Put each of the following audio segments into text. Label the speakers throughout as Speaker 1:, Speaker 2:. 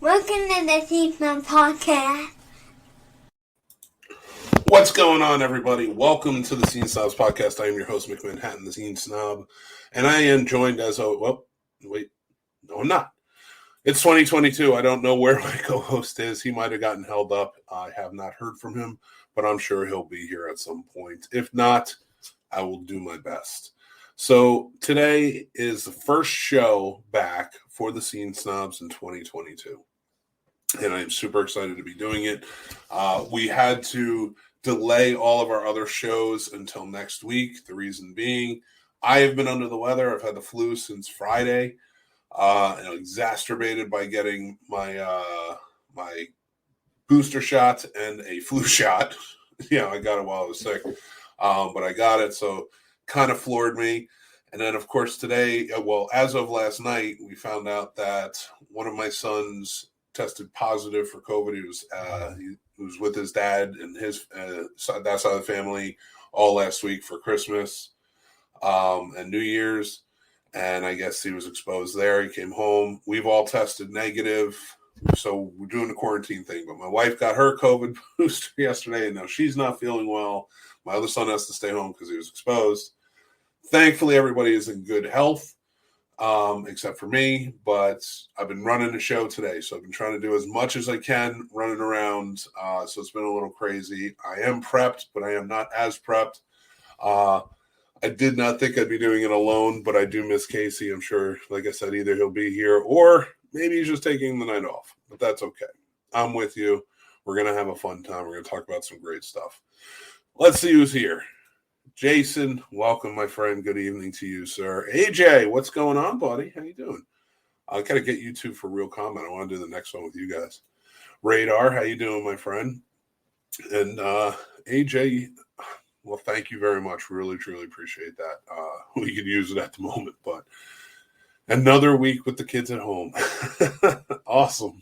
Speaker 1: Welcome to the Scene Snobs podcast.
Speaker 2: What's going on, everybody? Welcome to the Scene Snobs podcast. I am your host, McManhattan, the Scene Snob, and I am joined as no, I'm not. It's 2022. I don't know where my co-host is. He might have gotten held up. I have not heard from him, but I'm sure he'll be here at some point. If not, I will do my best. So today is the first show back for the Scene Snobs in 2022. And I'm super excited to be doing it. We had to delay all of our other shows until next week. The reason being, I have been under the weather. I've had the flu since Friday, and exacerbated by getting my my booster shot and a flu shot. I got it while I was sick, but I got it, so kind of floored me. And then, of course, today, as of last night, we found out that one of my sons tested positive for COVID. He was with his dad and his that side of the family all last week for Christmas and New Year's. And I guess he was exposed there. He came home. We've all tested negative. So we're doing the quarantine thing. But my wife got her COVID booster yesterday, and now she's not feeling well. My other son has to stay home because he was exposed. Thankfully, everybody is in good health, except for me. But I've been running the show today, so I've been trying to do as much as I can running around. So it's been a little crazy. I am prepped, but I am not as prepped. I did not think I'd be doing it alone, but I do miss Casey. I'm sure, like I said, either he'll be here or maybe he's just taking the night off. But that's okay. I'm with you. We're going to have a fun time. We're going to talk about some great stuff. Let's see who's here. Jason, welcome, my friend. Good evening to you, sir. AJ, what's going on, buddy? How you doing? I got to get you two for real comment. I want to do the next one with you guys. Radar, how you doing, my friend? And AJ, well, thank you very much. Really, truly appreciate that. We could use it at the moment, but another week with the kids at home. Awesome.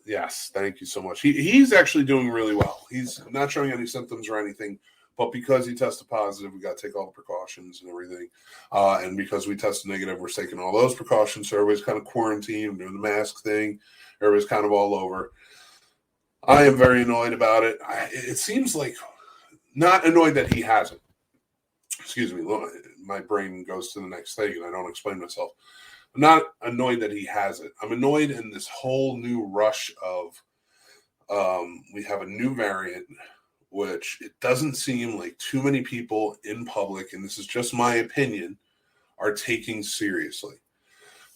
Speaker 2: Yes, thank you so much. He's actually doing really well. He's not showing any symptoms or anything, but because he tested positive, we got to take all the precautions and everything. And because we tested negative, we're taking all those precautions. So everybody's kind of quarantined, doing the mask thing. Everybody's kind of all over. I am very annoyed about it. It seems like not annoyed that he has it. Excuse me. My brain goes to the next thing and I don't explain myself. I'm not annoyed that he has it. I'm annoyed in this whole new rush of we have a new variant, which it doesn't seem like too many people in public, and this is just my opinion, are taking seriously.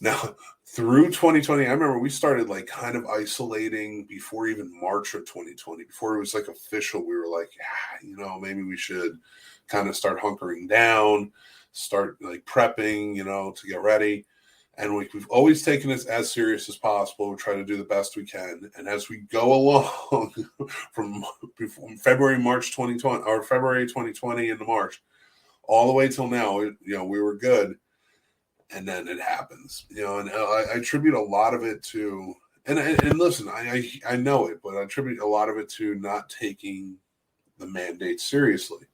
Speaker 2: Now, through 2020, I remember we started like kind of isolating before even March of 2020. Before it was like official, we were like, maybe we should kind of start hunkering down, start like prepping, to get ready. And we've always taken this as serious as possible. We try to do the best we can. And as we go along from February 2020 into March, all the way till now, we were good. And then it happens, and I attribute a lot of it to, and listen, I know it, but I attribute a lot of it to not taking the mandate seriously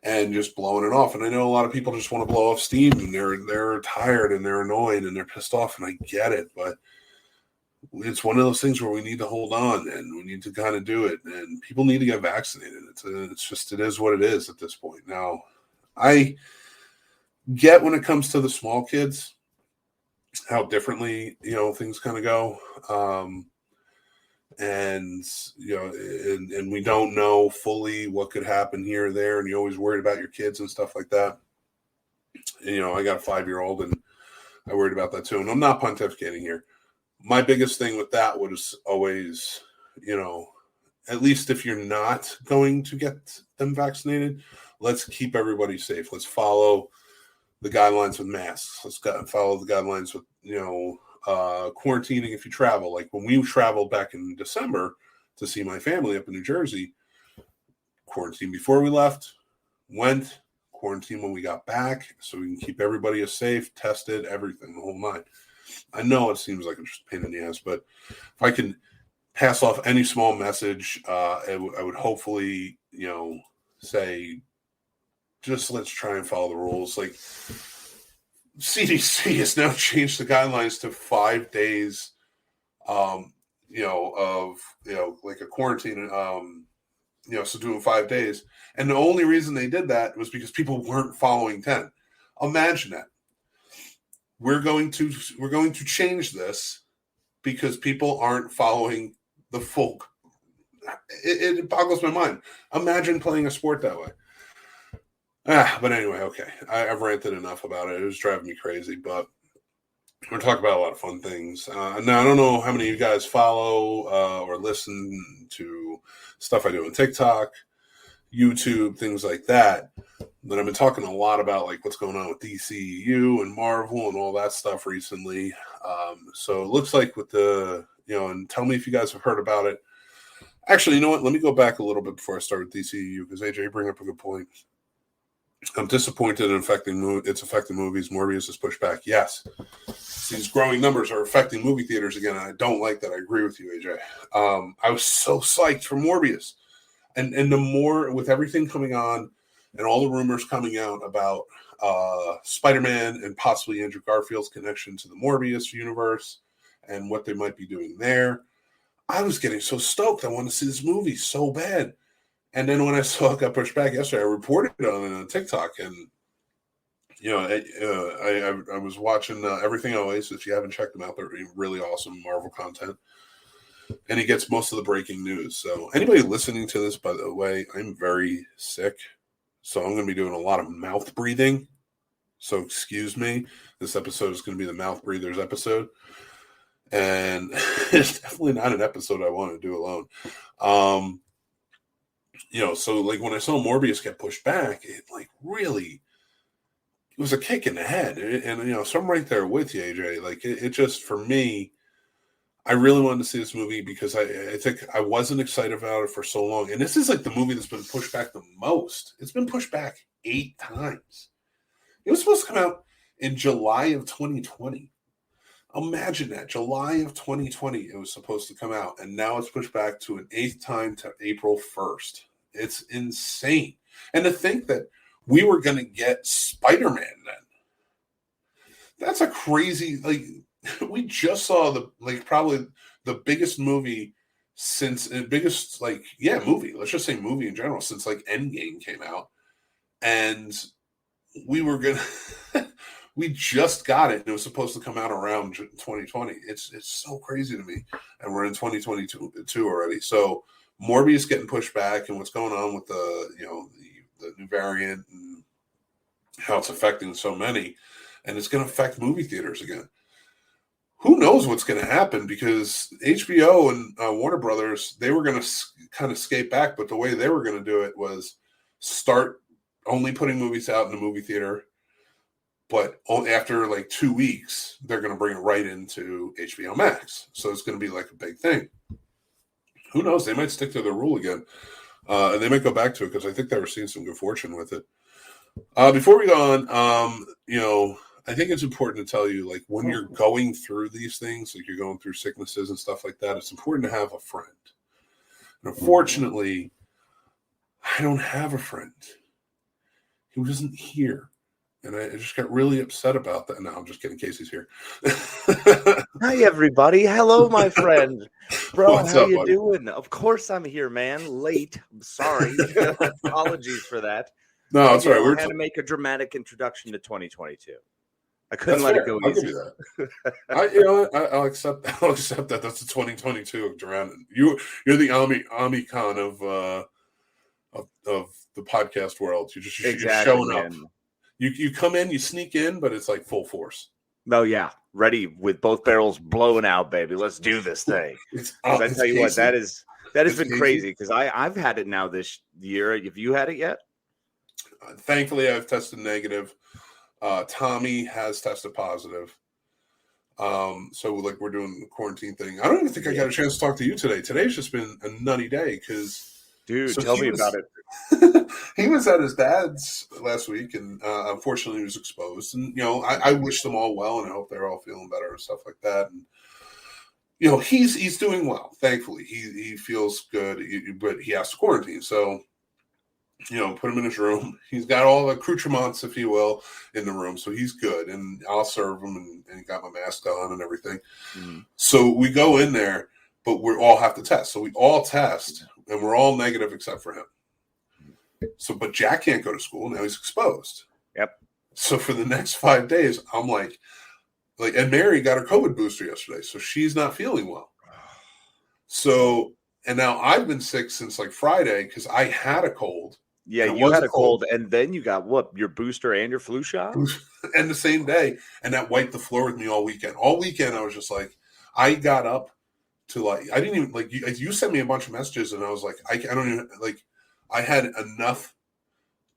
Speaker 2: and just blowing it off. And I know a lot of people just want to blow off steam and they're tired and they're annoyed and they're pissed off, and I get it, but it's one of those things where we need to hold on and we need to kind of do it, and people need to get vaccinated. It is what it is at this point. Now, I get when it comes to the small kids, how differently, things kind of go. And we don't know fully what could happen here or there. And you're always worried about your kids and stuff like that. And, I got a 5-year-old and I worried about that too. And I'm not pontificating here. My biggest thing with that was always, at least if you're not going to get them vaccinated, let's keep everybody safe. Let's follow the guidelines with masks. Let's follow the guidelines with, quarantining if you travel. Like when we traveled back in December to see my family up in New Jersey, quarantine before we left, went, quarantine when we got back, so we can keep everybody safe, tested, everything, the whole nine. I know it seems like it's just a pain in the ass, but if I can pass off any small message, I would hopefully, say, just let's try and follow the rules. Like, CDC has now changed the guidelines to 5 days, of like a quarantine, so doing 5 days. And the only reason they did that was because people weren't following 10. Imagine that. We're going to change this because people aren't following the full. It boggles my mind. Imagine playing a sport that way. But anyway, okay. I've ranted enough about it. It was driving me crazy, but we're talking about a lot of fun things. Now, I don't know how many of you guys follow or listen to stuff I do on TikTok, YouTube, things like that. But I've been talking a lot about like what's going on with DCU and Marvel and all that stuff recently. So it looks like with the, and tell me if you guys have heard about it. Actually, you know what? Let me go back a little bit before I start with DCU because AJ, you bring up a good point. I'm disappointed in it's affecting movies. Morbius is pushed back. Yes. These growing numbers are affecting movie theaters again, and I don't like that. I agree with you, AJ. I was so psyched for Morbius. And the more, with everything coming on and all the rumors coming out about Spider-Man and possibly Andrew Garfield's connection to the Morbius universe and what they might be doing there, I was getting so stoked. I wanted to see this movie so bad. And then when I saw it got pushed back yesterday, I reported it on TikTok, and I was watching Everything Always. If you haven't checked them out, they're really awesome Marvel content, and he gets most of the breaking news. So anybody listening to this, by the way, I'm very sick, so I'm going to be doing a lot of mouth breathing. So excuse me. This episode is going to be the mouth breathers episode, and it's definitely not an episode I want to do alone. So like when I saw Morbius get pushed back, it was a kick in the head. And so I'm right there with you, AJ. Like it just, for me, I really wanted to see this movie because I think I wasn't excited about it for so long. And this is like the movie that's been pushed back the most. It's been pushed back 8 times. It was supposed to come out in July of 2020. Imagine that. July of 2020, it was supposed to come out. And now it's pushed back to an 8th time to April 1st. It's insane. And to think that we were going to get Spider-Man then. That's a crazy, we just saw probably the biggest movie movie. Let's just say movie in general since Endgame came out. And we were going to, we just got it. And it was supposed to come out around 2020. It's so crazy to me. And we're in 2022 already. So Morbius getting pushed back and what's going on with the new variant and how it's affecting so many, and it's going to affect movie theaters again. Who knows what's going to happen, because HBO and Warner Brothers, they were going to kind of skate back, but the way they were going to do it was start only putting movies out in the movie theater, but after 2 weeks, they're going to bring it right into HBO Max. So it's going to be like a big thing. Who knows? They might stick to their rule again. And they might go back to it because I think they were seeing some good fortune with it. Before we go on, I think it's important to tell you, when you're going through these things, you're going through sicknesses and stuff like that, it's important to have a friend. And unfortunately, I don't have a friend. He wasn't here. And I just got really upset about that. No, I'm just kidding. Casey's here.
Speaker 3: Hi, everybody. Hello, my friend. Bro,
Speaker 2: What's
Speaker 3: how
Speaker 2: up,
Speaker 3: you
Speaker 2: buddy?
Speaker 3: doing? Of course I'm here, man. Late. I'm sorry. Apologies for that.
Speaker 2: No, that's right.
Speaker 3: I had to make a dramatic introduction to 2022. I couldn't let it go
Speaker 2: I'll
Speaker 3: easy.
Speaker 2: give you that. I'll accept that. I'll accept that. That's the 2022 of Duran. You're the Omicron of the podcast world. You're showing up.
Speaker 3: Man.
Speaker 2: You come in, you sneak in, but it's full force.
Speaker 3: Oh yeah, ready with both barrels blowing out, baby. Let's do this thing. I tell you what, that has been crazy because I've had it now this year. Have you had it yet?
Speaker 2: Thankfully, I've tested negative. Tommy has tested positive. So we're doing the quarantine thing. I don't even think I got a chance to talk to you today. Today's just been a nutty day because.
Speaker 3: Dude, tell me about it.
Speaker 2: He was at his dad's last week, and unfortunately, he was exposed. And I wish them all well, and I hope they're all feeling better and stuff like that. And he's doing well. Thankfully, he feels good, but he has to quarantine. So put him in his room. He's got all the accoutrements, if you will, in the room, so he's good. And I'll serve him, and got my mask on and everything.
Speaker 3: Mm-hmm.
Speaker 2: So we go in there, but we all have to test. So we all test, and we're all negative except for him. So, but Jack can't go to school now; he's exposed.
Speaker 3: Yep.
Speaker 2: So for the next 5 days, I'm like, and Mary got her COVID booster yesterday, so she's not feeling well. So, and now I've been sick since like Friday because I had a cold.
Speaker 3: Yeah, you had a cold, and then you got your booster and your flu shot?
Speaker 2: And the same day, and that wiped the floor with me all weekend. All weekend, I was just like, I got up to I didn't even, you sent me a bunch of messages, and I was like, I don't even, I had enough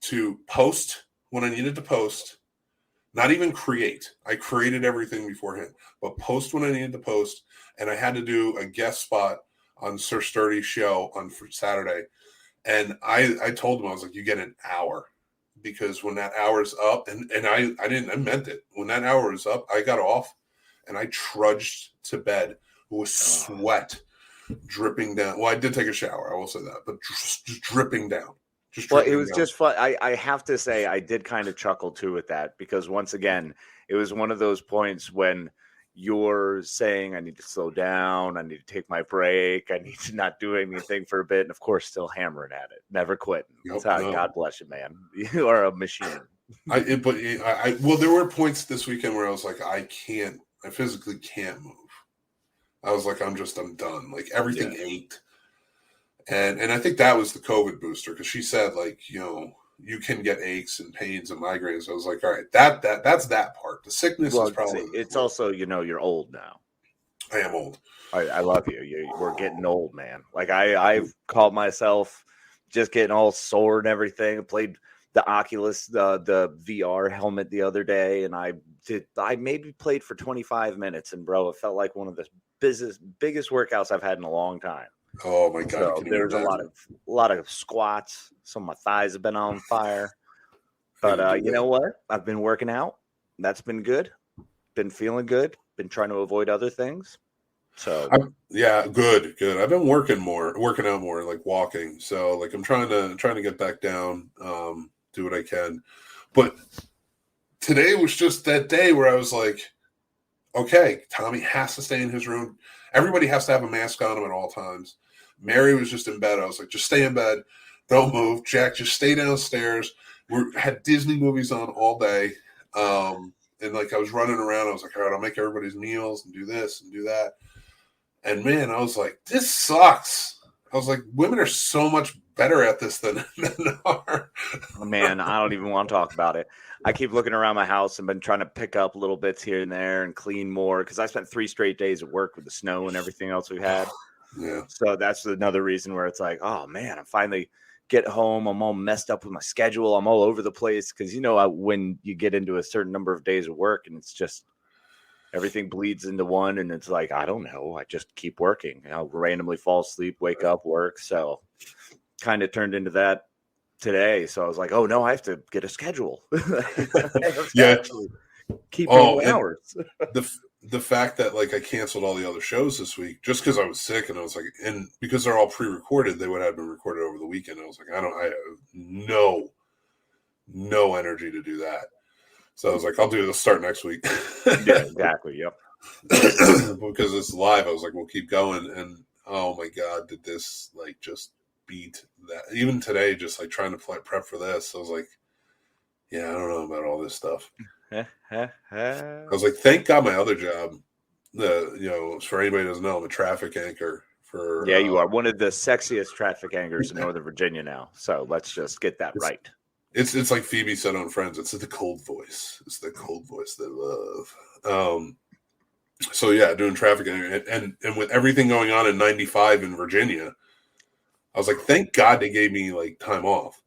Speaker 2: to post when I needed to post, not even create. I created everything beforehand, but post when I needed to post, and I had to do a guest spot on Sir Sturdy's show on Saturday. And I told him, I was like, you get an hour, because when that hour's up, and I meant it. When that hour was up, I got off and I trudged to bed with sweat dripping down. Well, I did take a shower, I will say that, but just dripping down.
Speaker 3: It was just fun. I have to say, I did kind of chuckle too at that, because once again, it was one of those points when you're saying, I need to slow down, I need to take my break, I need to not do anything for a bit, and of course still hammering at it, never quitting. God bless you, man. You are a machine.
Speaker 2: Well, there were points this weekend where I was like, I physically can't move. I was like, I'm done. Like, everything ached. And I think that was the COVID booster, because she said, you can get aches and pains and migraines. I was like, all right, that's that part. The sickness is probably.
Speaker 3: It's also, you're old now.
Speaker 2: I am old.
Speaker 3: I love you. We're getting old, man. Like I've called myself just getting all sore and everything. I played the Oculus, the VR helmet the other day, and I maybe played for 25 minutes, and bro, it felt like one of the biggest workouts I've had in a long time.
Speaker 2: Oh my God!
Speaker 3: So there's a lot of squats. Some of my thighs have been on fire. But you know what? I've been working out. That's been good. Been feeling good. Been trying to avoid other things. So
Speaker 2: good. I've been working out more, like walking. So I'm trying to get back down, do what I can. But today was just that day where I was like, okay, Tommy has to stay in his room. Everybody has to have a mask on him at all times. Mary was just in bed. I was like, just stay in bed. Don't move. Jack, just stay downstairs. We had Disney movies on all day. And I was running around. I was like, all right, I'll make everybody's meals and do this and do that. And man, I was like, this sucks. I was like, women are so much better at this than men are.
Speaker 3: Man, I don't even want to talk about it. I keep looking around my house and been trying to pick up little bits here and there and clean more, because I spent 3 straight days at work with the snow and everything else we had.
Speaker 2: Yeah.
Speaker 3: So that's another reason where it's like, oh man, I finally get home. I'm all messed up with my schedule. I'm all over the place, because when you get into a certain number of days of work, and it's just everything bleeds into one, and it's like, I don't know, I just keep working. I'll randomly fall asleep, wake up, work. So kind of turned into that today. So I was like, oh no, I have to get a schedule. Keep hours.
Speaker 2: The fact that I canceled all the other shows this week just because I was sick, and I was like, and because they're all pre-recorded, they would have been recorded over the weekend. I was like, I have no energy to do that. So I was like, I'll do this, start next week.
Speaker 3: Yeah, exactly. Yep.
Speaker 2: Because it's live, I was like, we'll keep going. And oh my God, did this just beat that? Even today, just trying to prep for this, I was like, yeah, I don't know about all this stuff. I was like, thank God my other job, for anybody who doesn't know, I'm a traffic anchor for.
Speaker 3: Yeah, you are one of the sexiest traffic anchors in Northern Virginia now. So let's just get that right.
Speaker 2: It's like Phoebe said on Friends. It's the cold voice. It's the cold voice they love. So yeah, doing traffic and with everything going on in 95 in Virginia, I was like, thank God they gave me time off.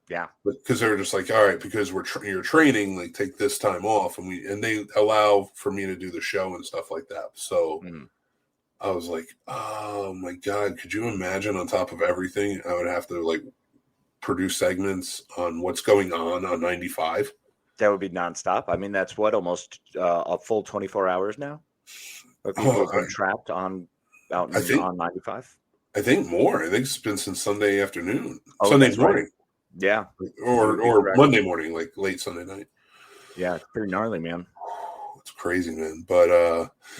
Speaker 3: Yeah,
Speaker 2: because they were just like, all right, because you're training, take this time off, and they allow for me to do the show and stuff like that. So I was like, oh my God, could you imagine on top of everything, I would have to produce segments on what's going on 95?
Speaker 3: That would be nonstop. I mean, that's almost a full 24 hours now. People have been trapped on 95.
Speaker 2: I think more. I think it's been since Sunday afternoon,
Speaker 3: Sunday
Speaker 2: morning.
Speaker 3: Yeah.
Speaker 2: or Monday morning, like late Sunday night.
Speaker 3: Yeah, it's pretty gnarly, man.
Speaker 2: It's crazy, man. But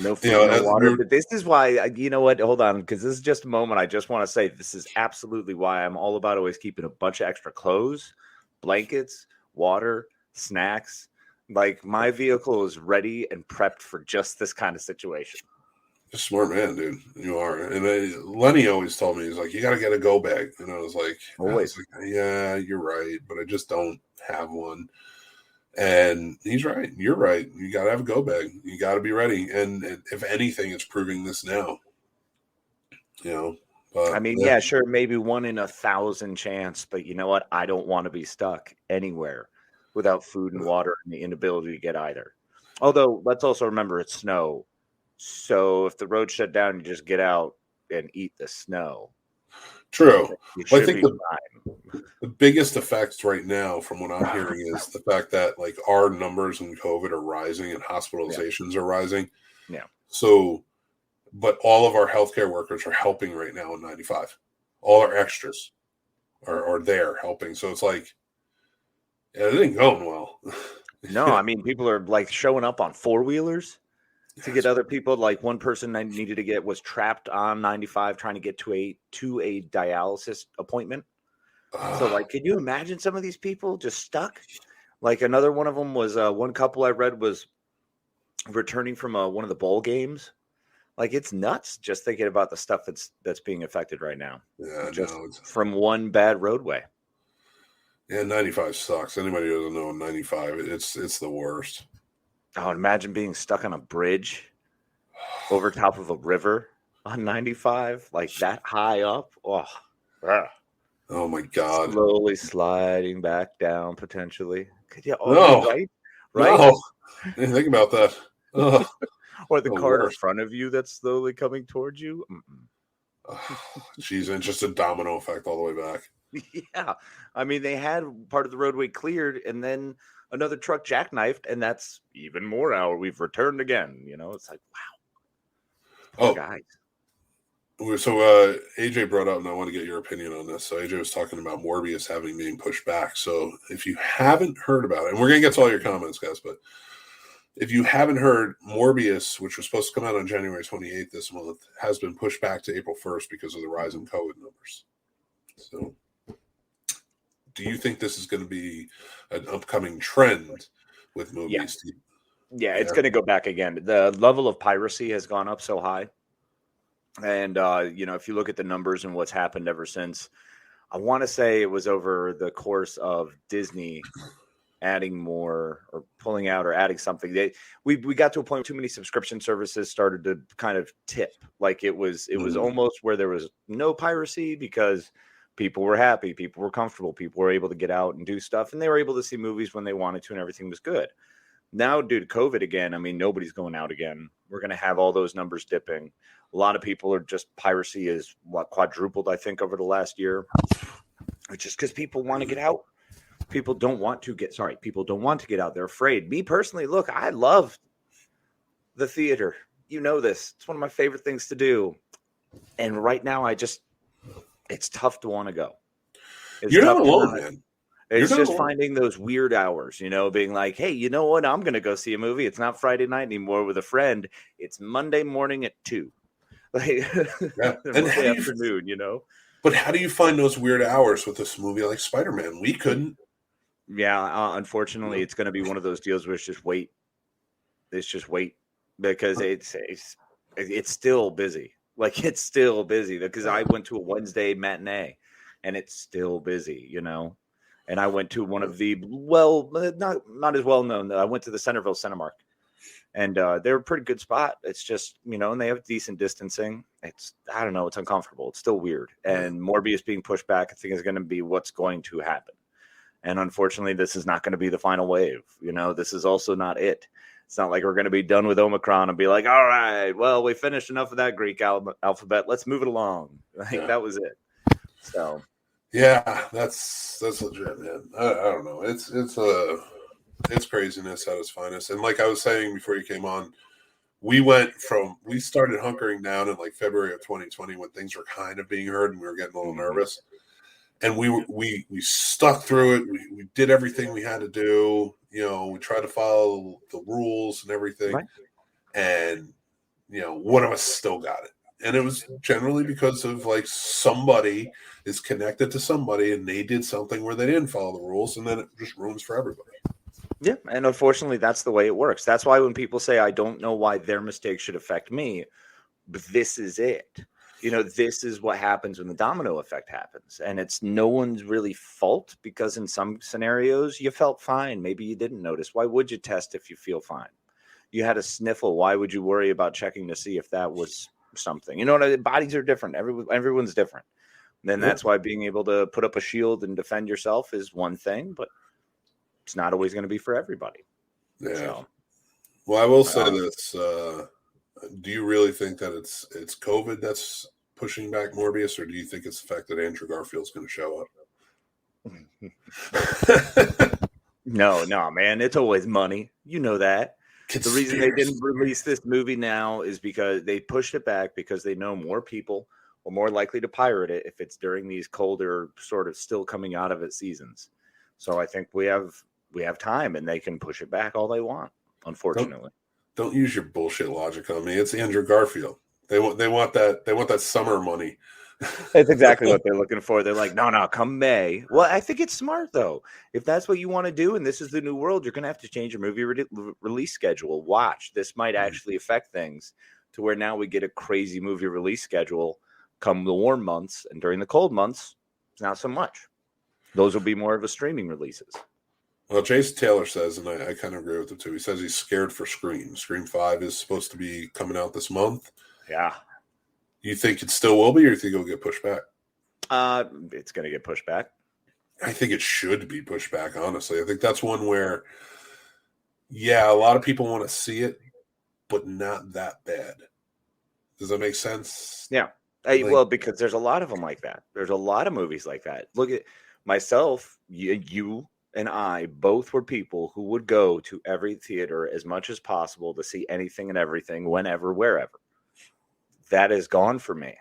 Speaker 3: no food, no water. But this is why, you know what? Hold on, because this is just a moment. I just want to say this is absolutely why I'm all about always keeping a bunch of extra clothes, blankets, water, snacks. Like my vehicle is ready and prepped for just this kind of situation.
Speaker 2: You're a smart man, dude. You are. And Lenny always told me, he's like, you got to get a go bag. And I was like, yeah, you're right, but I just don't have one. And he's right. You're right. You got to have a go bag. You got to be ready. And if anything, it's proving this now. You know, but
Speaker 3: I mean, yeah, sure, maybe 1 in 1,000 chance, but you know what? I don't want to be stuck anywhere without food and water and the inability to get either. Although, let's also remember it's snow. So if the road shut down, you just get out and eat the snow.
Speaker 2: True.
Speaker 3: Well, I think
Speaker 2: the biggest effects right now, from what I'm hearing, is the fact that like our numbers in COVID are rising and hospitalizations are rising.
Speaker 3: Yeah.
Speaker 2: So, but all of our healthcare workers are helping right now in 95. All our extras are there helping. So it's like, yeah, it ain't going well.
Speaker 3: No, I mean, people are like showing up on 4-wheelers to get other people. Like one person I needed to get was trapped on 95 trying to get to a dialysis appointment. So like, can you imagine some of these people just stuck? Like another one of them was one couple I read was returning from one of the bowl games. Like it's nuts just thinking about the stuff that's being affected right now.
Speaker 2: Yeah,
Speaker 3: just from one bad roadway.
Speaker 2: Yeah, 95 sucks. Anybody who doesn't know 95, it's the worst.
Speaker 3: Oh, imagine being stuck on a bridge over top of a river on 95, like that high up.
Speaker 2: Oh my God.
Speaker 3: Slowly sliding back down potentially. Could you right?
Speaker 2: No. I didn't think about that.
Speaker 3: Or the car in front of you that's slowly coming towards you.
Speaker 2: Jeez, and just a domino effect all the way back.
Speaker 3: Yeah. I mean, they had part of the roadway cleared and then another truck jackknifed, and that's even more hour. We've returned again. You know, it's like, wow. Poor guys.
Speaker 2: So AJ brought up, and I want to get your opinion on this. So AJ was talking about Morbius having been pushed back. So if you haven't heard about it, and we're going to get to all your comments, guys, but if you haven't heard, Morbius, which was supposed to come out on January 28th this month, has been pushed back to April 1st because of the rise in COVID numbers. So do you think this is going to be an upcoming trend with movies?
Speaker 3: Yeah, it's going to go back again. The level of piracy has gone up so high. And, you know, if you look at the numbers and what's happened ever since, I want to say it was over the course of Disney adding more or pulling out or adding something. We got to a point where too many subscription services started to kind of tip. Like it was almost where there was no piracy because people were happy, people were comfortable, people were able to get out and do stuff, and they were able to see movies when they wanted to, and everything was good. Now, due to COVID again, I mean, nobody's going out again. We're going to have all those numbers dipping. A lot of people are just piracy is quadrupled, I think, over the last year, which is because people want to get out. People don't want to get out. They're afraid. Me personally, look, I love the theater. You know this. It's one of my favorite things to do. And right now, it's tough to want to go.
Speaker 2: You're not alone, man.
Speaker 3: It's just finding those weird hours, you know, being like, hey, you know what? I'm going to go see a movie. It's not Friday night anymore with a friend. It's Monday morning at 2. Like, Monday afternoon, you know.
Speaker 2: But how do you find those weird hours with this movie like Spider-Man? We couldn't.
Speaker 3: Yeah, unfortunately, it's going to be one of those deals where it's just wait. It's just wait because it's still busy. Like it's still busy because I went to a Wednesday matinee and it's still busy, you know. And I went to one of the not as well known. I went to the Centerville Cinemark, and they're a pretty good spot. It's just, you know, and they have decent distancing. I don't know, it's uncomfortable. It's still weird. And Morbius being pushed back, I think is going to be what's going to happen. And unfortunately, this is not going to be the final wave. You know, this is also not it. It's not like we're going to be done with Omicron and be like, all right, well, we finished enough of that Greek alphabet. Let's move it along. Like that was it. So.
Speaker 2: Yeah, that's legit, man. I don't know. It's craziness at its finest. And like I was saying before you came on, we started hunkering down in like February of 2020 when things were kind of being heard and we were getting a little nervous. and we stuck through it. We did everything we had to do. We tried to follow the rules and everything.
Speaker 3: Right.
Speaker 2: And one of us still got it. And it was generally because of like somebody is connected to somebody and they did something where they didn't follow the rules, and then it just ruins for everybody.
Speaker 3: Yeah, and unfortunately, that's the way it works. That's why when people say, I don't know why their mistake should affect me, but this is it. This is what happens when the domino effect happens. And it's no one's really fault, because in some scenarios, you felt fine. Maybe you didn't notice. Why would you test if you feel fine? You had a sniffle. Why would you worry about checking to see if that was something? Bodies are different. Everyone's different. Then that's why being able to put up a shield and defend yourself is one thing, but it's not always going to be for everybody.
Speaker 2: Yeah.
Speaker 3: So,
Speaker 2: well, I will say this. Do you really think that it's COVID that's pushing back Morbius, or do you think it's the fact that Andrew Garfield's going to show up?
Speaker 3: No, man. It's always money. You know that. The reason they didn't release this movie now is because they pushed it back because they know more people are more likely to pirate it if it's during these colder, sort of still coming out of it seasons. So I think we have time, and they can push it back all they want, unfortunately.
Speaker 2: Don't use your bullshit logic on me. It's Andrew Garfield. They want that summer money.
Speaker 3: That's exactly what they're looking for. They're like, no, come May. Well, I think it's smart, though. If that's what you want to do and this is the new world, you're going to have to change your movie release schedule. Watch. This might actually affect things to where now we get a crazy movie release schedule come the warm months, and during the cold months, it's not so much. Those will be more of a streaming releases.
Speaker 2: Well, Jason Taylor says, and I kind of agree with him too, he says he's scared for Scream. Scream 5 is supposed to be coming out this month.
Speaker 3: Yeah.
Speaker 2: You think it still will be, or you think it'll get pushed back?
Speaker 3: It's going to get pushed back.
Speaker 2: I think it should be pushed back, honestly. I think that's one where, a lot of people want to see it, but not that bad. Does that make sense?
Speaker 3: Yeah. Well, because there's a lot of them like that. There's a lot of movies like that. Look at myself, you and I both were people who would go to every theater as much as possible to see anything and everything, whenever, wherever. That is gone for me.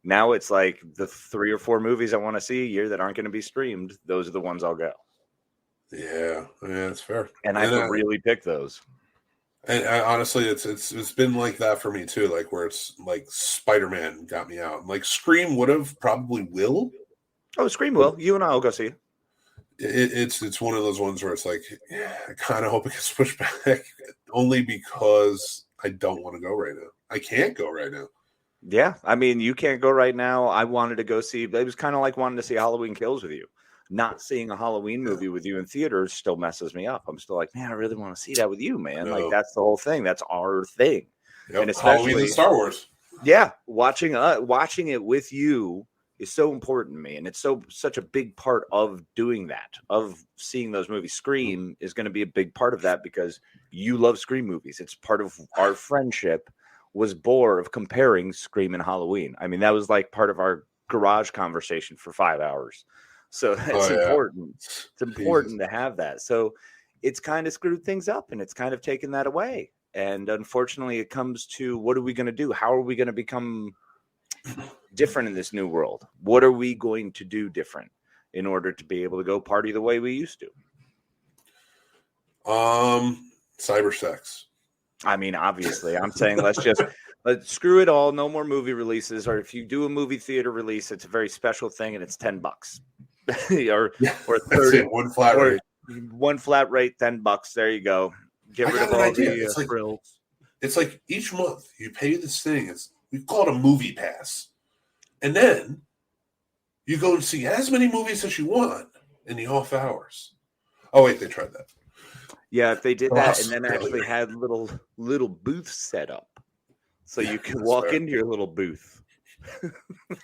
Speaker 3: Now it's like the 3 or 4 movies I want to see a year that aren't going to be streamed. Those are the ones I'll go.
Speaker 2: Yeah, that's fair.
Speaker 3: And I can really pick those.
Speaker 2: And honestly, it's been like that for me too. Like where it's like Spider-Man got me out. Like Scream would have, probably will.
Speaker 3: Oh, Scream will. You and I will go see it.
Speaker 2: It's one of those ones where it's like, I kind of hope it gets pushed back, only because I don't want to go right now. I can't go right now.
Speaker 3: Yeah, I mean, you can't go right now. I wanted to go see. It was kind of like wanting to see Halloween Kills with you. Not seeing a Halloween movie with you in theaters still messes me up. I'm still like, man, I really want to see that with you, man. Like that's the whole thing. That's our thing.
Speaker 2: Yep.
Speaker 3: And especially
Speaker 2: Halloween and Star Wars.
Speaker 3: Yeah, watching it with you is so important to me, and it's such a big part of doing that, of seeing those movies. Scream is going to be a big part of that because you love Scream movies. It's part of our friendship was born of comparing Scream and Halloween. I mean, that was like part of our garage conversation for 5 hours. So it's important. It's important to have that. So it's kind of screwed things up, and it's kind of taken that away. And unfortunately, it comes to what are we going to do? How are we going to become different in this new world? What are we going to do different in order to be able to go party the way we used to?
Speaker 2: Cyber sex.
Speaker 3: I mean, obviously, I'm saying let's screw it all. No more movie releases. Or if you do a movie theater release, it's a very special thing, and it's $10 or 30.
Speaker 2: One flat rate.
Speaker 3: One flat rate, $10. There you go. Get rid of all the frills.
Speaker 2: It's like each month you pay this thing. We call it a movie pass, and then you go and see as many movies as you want in the off hours. Oh wait, they tried that.
Speaker 3: Yeah, if they did that and then actually had little booths set up, so you can walk into your little booth,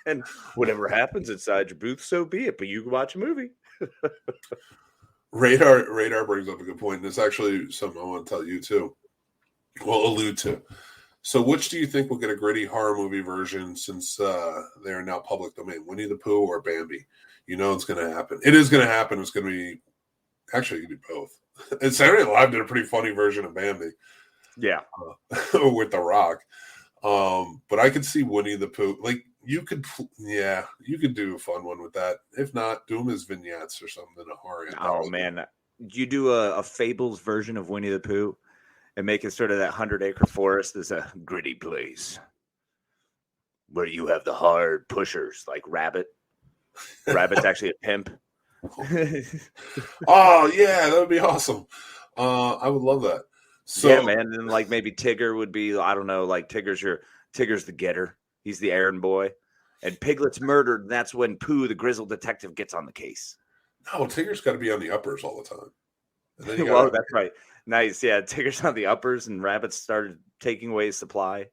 Speaker 3: and whatever happens inside your booth, so be it. But you can watch a movie.
Speaker 2: Radar brings up a good point, and it's actually something I want to tell you too. Well, allude to. So, which do you think will get a gritty horror movie version since they are now public domain? Winnie the Pooh or Bambi? You know it's going to happen. It is going to happen. It's going to be actually you can do both. And Saturday Night Live did a pretty funny version of Bambi.
Speaker 3: Yeah,
Speaker 2: with The Rock. But I could see Winnie the Pooh. Like you could do a fun one with that. If not, do them as vignettes or something in a horror.
Speaker 3: Oh man, you do a Fables version of Winnie the Pooh and make it sort of that 100-acre forest is a gritty place where you have the hard pushers like Rabbit. Rabbit's actually a pimp.
Speaker 2: Oh yeah, that would be awesome. I would love that. So
Speaker 3: yeah, man, and like maybe Tigger would be, I don't know, like Tigger's the getter. He's the errand boy. And Piglet's murdered, and that's when Pooh, the grizzled detective, gets on the case.
Speaker 2: no, Tigger's got to be on the uppers all the time. And then
Speaker 3: Well, that's right. Nice. Yeah, Tigger's on the uppers, and Rabbit started taking away his supply.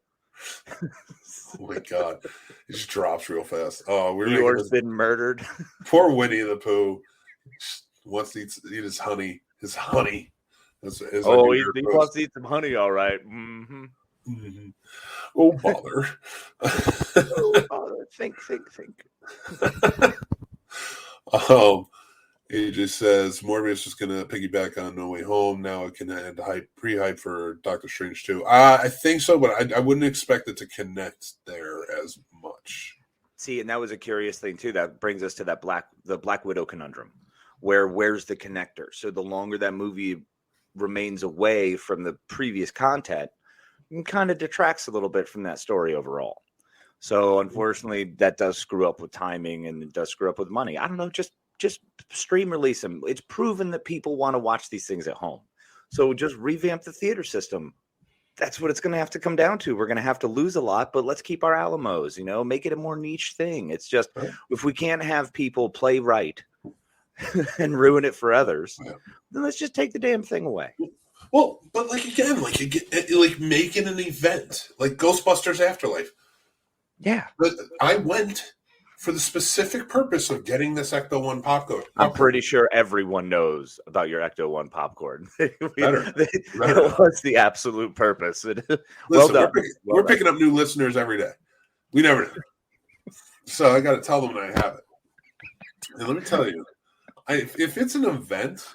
Speaker 2: Oh my god, it just drops real fast. Oh,
Speaker 3: Eeyore's been murdered.
Speaker 2: Poor Winnie the Pooh wants to eat his honey. His honey.
Speaker 3: He wants to eat some honey, all right. Mm-hmm.
Speaker 2: Mm-hmm. Oh bother!
Speaker 3: Oh bother! Think.
Speaker 2: He just says Morbius is going to piggyback on No Way Home. Now it can add pre-hype for Doctor Strange too. I think so, but I wouldn't expect it to connect there as much.
Speaker 3: See, and that was a curious thing too. That brings us to the Black Widow conundrum, where's the connector? So the longer that movie remains away from the previous content, it kind of detracts a little bit from that story overall. So unfortunately, that does screw up with timing and it does screw up with money. I don't know, just stream release them. It's proven that people want to watch these things at home. So just revamp the theater system. That's what it's going to have to come down to. We're going to have to lose a lot, but let's keep our Alamos, make it a more niche thing. It's just, if we can't have people play right and ruin it for others, then let's just take the damn thing away.
Speaker 2: Well, but like make it an event, like Ghostbusters Afterlife.
Speaker 3: Yeah.
Speaker 2: But I went for the specific purpose of getting this Ecto-1 popcorn.
Speaker 3: I'm pretty sure everyone knows about your Ecto-1 popcorn. It was the absolute purpose. Well done.
Speaker 2: We're picking up new listeners every day. We never know. So I got to tell them that I have it. And let me tell you, if it's an event,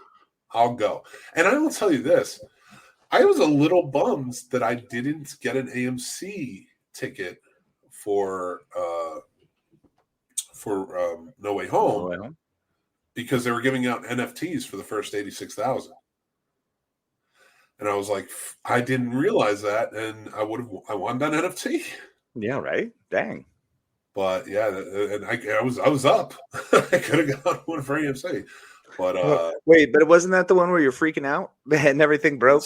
Speaker 2: I'll go. And I will tell you this. I was a little bummed that I didn't get an AMC ticket for No Way Home because they were giving out NFTs for the first 86,000. And I was like, I didn't realize that, and I wanted that NFT.
Speaker 3: Yeah, right. Dang.
Speaker 2: But yeah, and I was up. I could have got one for AMC. But
Speaker 3: wait, but wasn't that the one where you're freaking out and everything broke?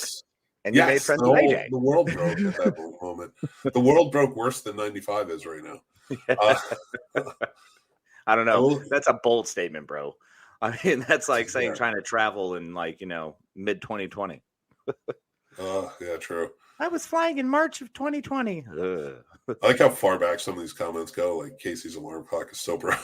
Speaker 3: And you made friends with AJ.
Speaker 2: The world broke at that moment. The world broke worse than 95 is right now.
Speaker 3: I don't know. That's a bold statement, bro. I mean, that's like saying trying to travel in mid 2020.
Speaker 2: Yeah, true.
Speaker 3: I was flying in March of 2020.
Speaker 2: I like how far back some of these comments go. Like Casey's alarm clock is so bright.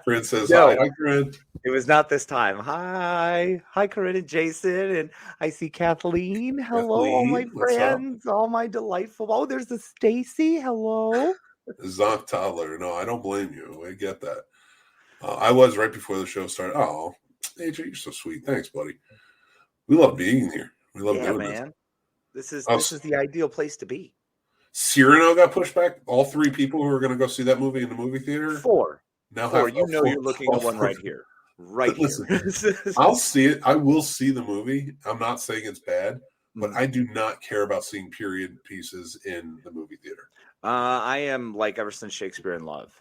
Speaker 2: Corinne says, hi, Corinne.
Speaker 3: It was not this time. Hi, Corinne and Jason. And I see Kathleen. Hello, all my friends. All my delightful. Oh, there's the Stacy. Hello.
Speaker 2: Zonk Toddler. No, I don't blame you. I get that. I was right before the show started. Oh, AJ, you're so sweet. Thanks, buddy. We love being here. We love doing
Speaker 3: man. This is the ideal place to be.
Speaker 2: Cyrano got pushed back. All three people who were going to go see that movie in the movie theater.
Speaker 3: Four. You're looking at one right here. Right here.
Speaker 2: I'll see it. I will see the movie. I'm not saying it's bad, but I do not care about seeing period pieces in the movie theater.
Speaker 3: I am like ever since Shakespeare in Love.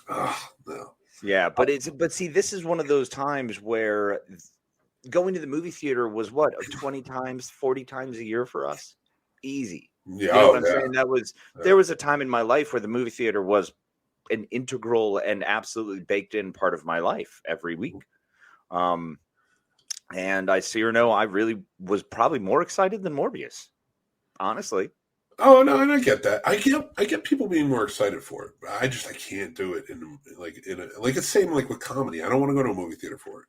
Speaker 2: No.
Speaker 3: Yeah, but see, this is one of those times where going to the movie theater was 20 times, 40 times a year for us. Easy.
Speaker 2: Yeah,
Speaker 3: you know what I'm saying? There was a time in my life where the movie theater was an integral and absolutely baked in part of my life every week. And I really was probably more excited than Morbius, honestly.
Speaker 2: Oh no, and I get that. I get people being more excited for it. I can't do it like it's same like with comedy. I don't want to go to a movie theater for it.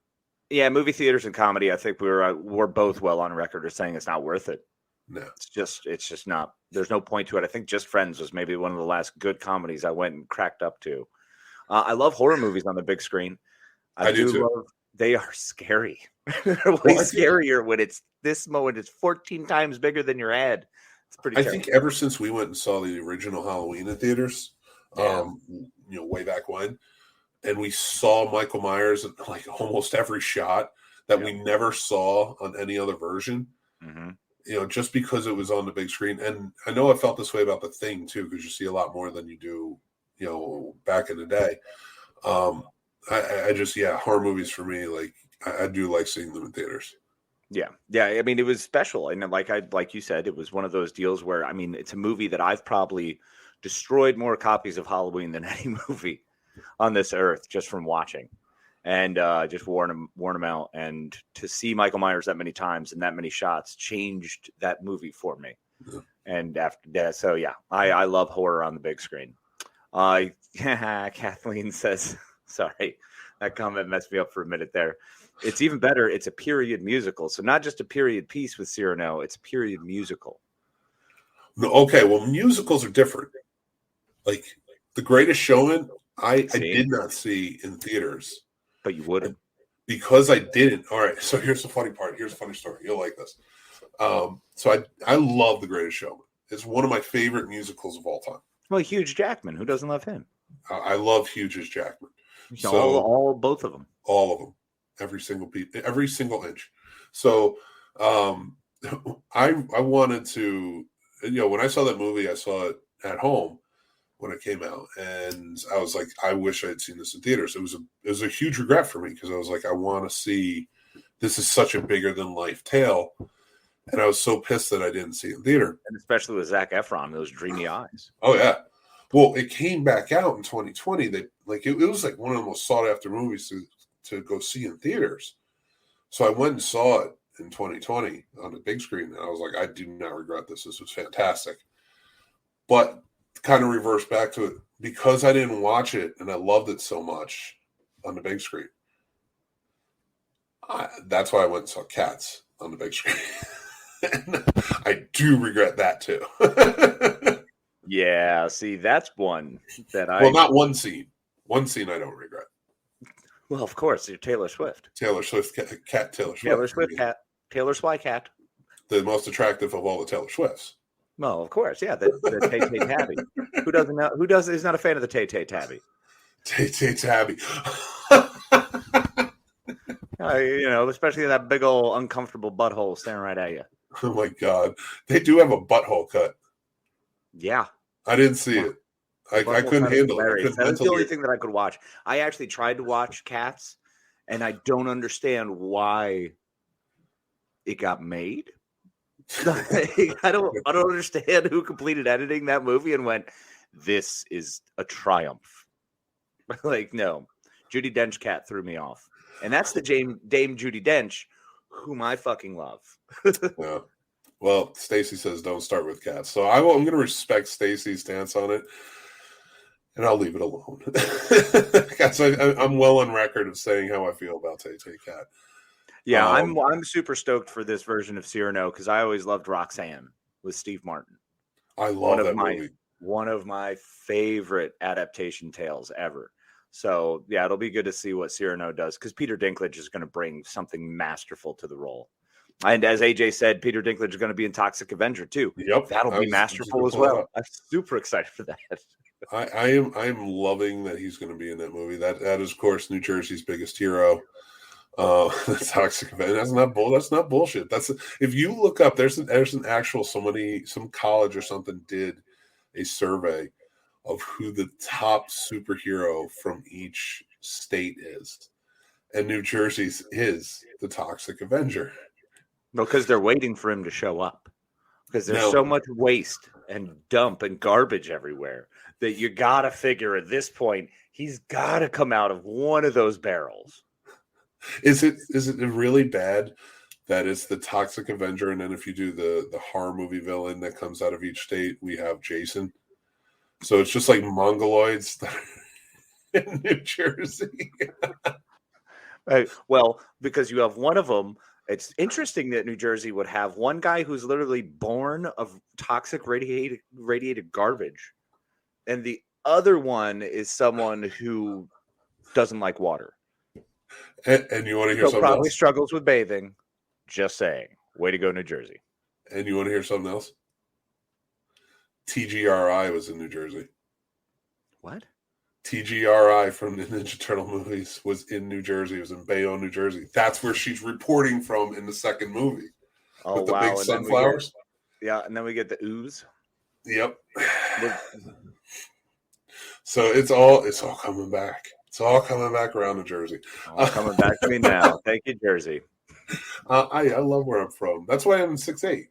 Speaker 3: Yeah, movie theaters and comedy. I think we're both well on record as saying it's not worth it.
Speaker 2: No,
Speaker 3: it's just not. There's no point to it. I think Just Friends was maybe one of the last good comedies I went and cracked up to. I love horror movies on the big screen. I do too. They are scary. They're way scarier when it's this moment. It's 14 times bigger than your head. It's pretty.
Speaker 2: I think ever since we went and saw the original Halloween in theaters,
Speaker 3: Yeah.
Speaker 2: Way back when. And we saw Michael Myers in like almost every shot that we never saw on any other version.
Speaker 3: Mm-hmm.
Speaker 2: Just because it was on the big screen. And I know I felt this way about The Thing too, because you see a lot more than you do, back in the day. I just, horror movies for me, like I do like seeing them in theaters.
Speaker 3: Yeah. I mean, it was special, and like you said, it was one of those deals where, I mean, it's a movie that I've probably destroyed more copies of Halloween than any movie on this earth just from watching, and just worn them out. And to see Michael Myers that many times and that many shots changed that movie for me.
Speaker 2: Yeah.
Speaker 3: And after that, so yeah, I love horror on the big screen. Kathleen says, sorry, that comment messed me up for a minute there. It's even better. It's a period musical. So not just a period piece with Cyrano, it's a period musical.
Speaker 2: No, okay, well, musicals are different. Like The Greatest Showman, I did not see in theaters.
Speaker 3: But you would have.
Speaker 2: Because I didn't. All right, so here's the funny part. Here's a funny story. You'll like this. So I love The Greatest Showman. It's one of my favorite musicals of all time.
Speaker 3: Well, Hugh Jackman. Who doesn't love him?
Speaker 2: I love Hugh Jackman.
Speaker 3: So both of them.
Speaker 2: All of them. Every single inch. So I wanted to, when I saw that movie, I saw it at home when it came out, and I was like, I wish I had seen this in theaters. It was a huge regret for me, because I was like, I want to see, this is such a bigger than life tale, and I was so pissed that I didn't see it in theater.
Speaker 3: And especially with Zac Efron, those dreamy eyes.
Speaker 2: Oh yeah. Well, it came back out in 2020. It was like one of the most sought after movies to go see in theaters. So I went and saw it in 2020 on the big screen, and I was like, I do not regret this. This was fantastic. But kind of reverse back to it, because I didn't watch it and I loved it so much on the big screen. That's why I went and saw Cats on the big screen. And I do regret that too.
Speaker 3: Yeah, see, that's one that
Speaker 2: Well, not one scene. One scene I don't regret.
Speaker 3: Well, of course, you're Taylor Swift.
Speaker 2: Taylor Swift, cat Taylor Swift.
Speaker 3: Taylor Swift cat. Taylor Swift cat.
Speaker 2: The most attractive of all the Taylor Swifts.
Speaker 3: Well, of course, yeah, the Tay Tay Tabby. Who doesn't know? Who is not a fan of the Tay Tay Tabby?
Speaker 2: Tay Tay Tabby.
Speaker 3: Especially that big old uncomfortable butthole staring right at you.
Speaker 2: Oh my God, they do have a butthole cut.
Speaker 3: Yeah,
Speaker 2: I didn't see it. I couldn't handle it.
Speaker 3: That was the only thing that I could watch. I actually tried to watch Cats, and I don't understand why it got made. I don't understand who completed editing that movie and went, this is a triumph. Like, no. Judi Dench cat threw me off. And that's the Dame Judi Dench, whom I fucking love.
Speaker 2: Yeah. Well, Stacy says don't start with Cats. So I'm going to respect Stacy's stance on it, and I'll leave it alone. I'm well on record of saying how I feel about Tay Tay Cat.
Speaker 3: Yeah, I'm super stoked for this version of Cyrano, because I always loved Roxanne with Steve Martin.
Speaker 2: I love that movie.
Speaker 3: One of my favorite adaptation tales ever. So, yeah, it'll be good to see what Cyrano does, because Peter Dinklage is going to bring something masterful to the role. And as AJ said, Peter Dinklage is going to be in Toxic Avenger too.
Speaker 2: Yep,
Speaker 3: that'll be masterful as well. I'm super excited for that.
Speaker 2: I am loving that he's going to be in that movie. That is, of course, New Jersey's biggest hero. Toxic Avenger. That's not bullshit. That's, if you look up, there's an actual some college or something did a survey of who the top superhero from each state is, and New Jersey's is the Toxic Avenger.
Speaker 3: Because they're waiting for him to show up. Because there's so much waste and dump and garbage everywhere that you got to figure at this point, he's got to come out of one of those barrels.
Speaker 2: Is it really bad that it's the Toxic Avenger, and then if you do the horror movie villain that comes out of each state, we have Jason? So it's just like Mongoloids in New Jersey.
Speaker 3: Well, because you have one of them. It's interesting that New Jersey would have one guy who's literally born of toxic radiated garbage, and the other one is someone who doesn't like water.
Speaker 2: And you want to hear something
Speaker 3: probably
Speaker 2: else?
Speaker 3: Struggles with bathing. Just saying. Way to go, New Jersey.
Speaker 2: And you want to hear something else? TGRI was in New Jersey.
Speaker 3: What?
Speaker 2: TGRI from the Ninja Turtle movies was in New Jersey. It was in Bayonne, New Jersey. That's where she's reporting from in the second movie.
Speaker 3: Oh,
Speaker 2: with the
Speaker 3: wow.
Speaker 2: big
Speaker 3: And
Speaker 2: sunflowers.
Speaker 3: and then we get the ooze.
Speaker 2: Yep. So it's all coming back. It's all coming back around to Jersey.
Speaker 3: All coming back to me now. Thank you, Jersey.
Speaker 2: I love where I'm from. That's why I'm 6'8".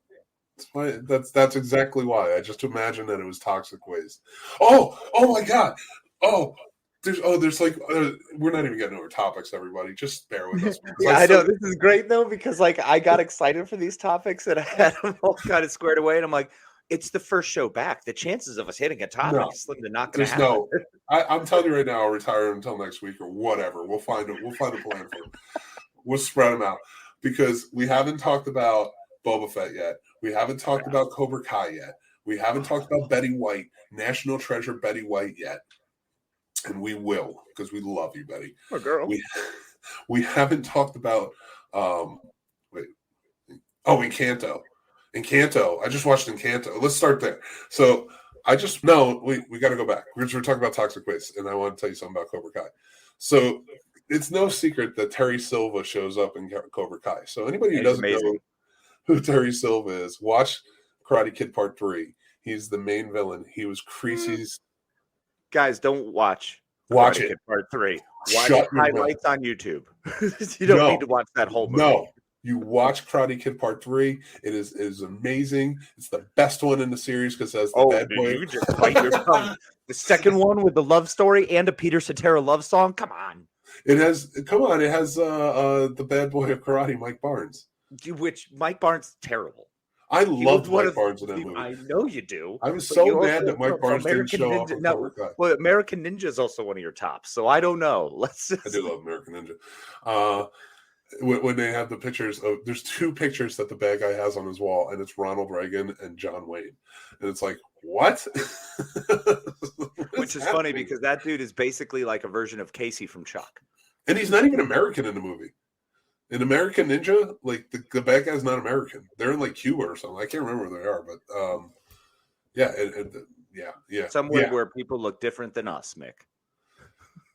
Speaker 2: That's exactly why. I just imagined that it was toxic waste. Oh my God. There's like we're not even getting over topics, everybody. Just bear with us.
Speaker 3: Yeah, I know this is great though, because like I got excited for these topics and I had them all kind of squared away, and I'm like, it's the first show back. The chances of us hitting a topic is slim to not going to happen.
Speaker 2: I'm telling you right now, I'll retire until next week or whatever. We'll find a plan for it. We'll spread them out because we haven't talked about Boba Fett yet. We haven't talked about Cobra Kai yet. We haven't talked about Betty White, National Treasure Betty White yet. And we will, because we love you, Betty.
Speaker 3: Poor girl.
Speaker 2: We haven't talked about Encanto. Encanto. I just watched Encanto. Let's start there. So we got to go back. We're talking about toxic waste, and I want to tell you something about Cobra Kai. So it's no secret that Terry Silva shows up in Cobra Kai. So anybody who doesn't know who Terry Silva is, watch Karate Kid Part 3. He's the main villain. He was Creasy's.
Speaker 3: Guys, don't watch
Speaker 2: Karate
Speaker 3: Kid Part 3. Watch
Speaker 2: Shut
Speaker 3: highlights on YouTube. You don't need to watch that whole movie.
Speaker 2: No. You watch Karate Kid Part 3. It is amazing. It's the best one in the series because it has the bad boy.
Speaker 3: You just bite your tongue. The second one with the love story and a Peter Cetera love song. Come on.
Speaker 2: It has the bad boy of karate, Mike Barnes.
Speaker 3: Which Mike Barnes is terrible.
Speaker 2: I loved Mike Barnes in that movie.
Speaker 3: I know you do.
Speaker 2: I was so mad that Mike Barnes didn't show up.
Speaker 3: Well, American Ninja is also one of your tops, so I don't know.
Speaker 2: I do love American Ninja. When they have the pictures of, there's two pictures that the bad guy has on his wall, and it's Ronald Reagan and John Wayne, and it's like, what?
Speaker 3: Which is funny because that dude is basically like a version of Casey from Chuck, and
Speaker 2: he's not even American in the movie. In American Ninja, like the bad guy's not American. They're in like Cuba or something. I can't remember where they are, but yeah.
Speaker 3: Somewhere where people look different than us, Mick.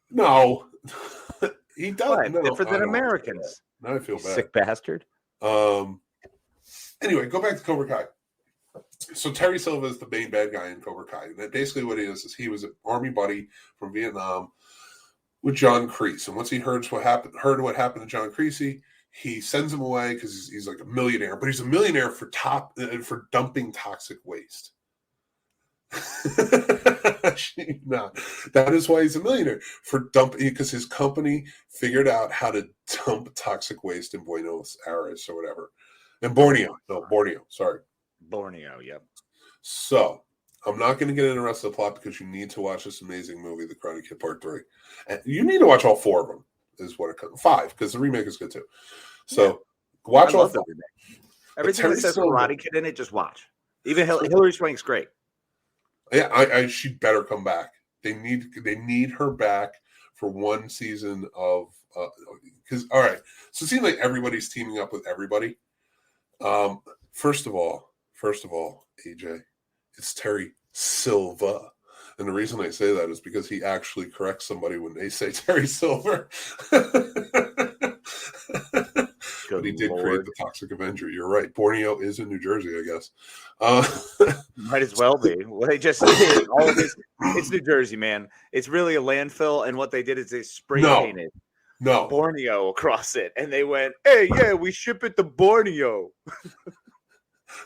Speaker 2: No, he does.
Speaker 3: No, different than Americans.
Speaker 2: Now I feel bad.
Speaker 3: Sick bastard.
Speaker 2: Anyway, go back to Cobra Kai. So Terry Silva is the main bad guy in Cobra Kai. And basically what he is he was an army buddy from Vietnam with John Kreese. And once he heard what happened to John Kreese, he sends him away because he's like a millionaire. But he's a millionaire for dumping toxic waste. No, that is why he's a millionaire, for dumping, because his company figured out how to dump toxic waste in Buenos Aires or whatever. And Borneo, sorry.
Speaker 3: Borneo, yep.
Speaker 2: So I'm not going to get into the rest of the plot because you need to watch this amazing movie, The Karate Kid Part 3. And you need to watch all 4 of them, is what it comes. 5, because the remake is good too. So watch all 4.
Speaker 3: Everything that says Karate Kid in it, just watch. Even Hillary Swank's great.
Speaker 2: Yeah, she better come back. They need her back for one season of because all right. So it seems like everybody's teaming up with everybody. First of all, AJ, it's Terry Silva. And the reason I say that is because he actually corrects somebody when they say Terry Silver. But he did create the Toxic Avenger. You're right. Borneo is in New Jersey, I guess.
Speaker 3: Might as well be. Well, they just all of this. It's New Jersey, man. It's really a landfill, and what they did is they spray painted Borneo across it, and they went, "Hey, yeah, we ship it to Borneo."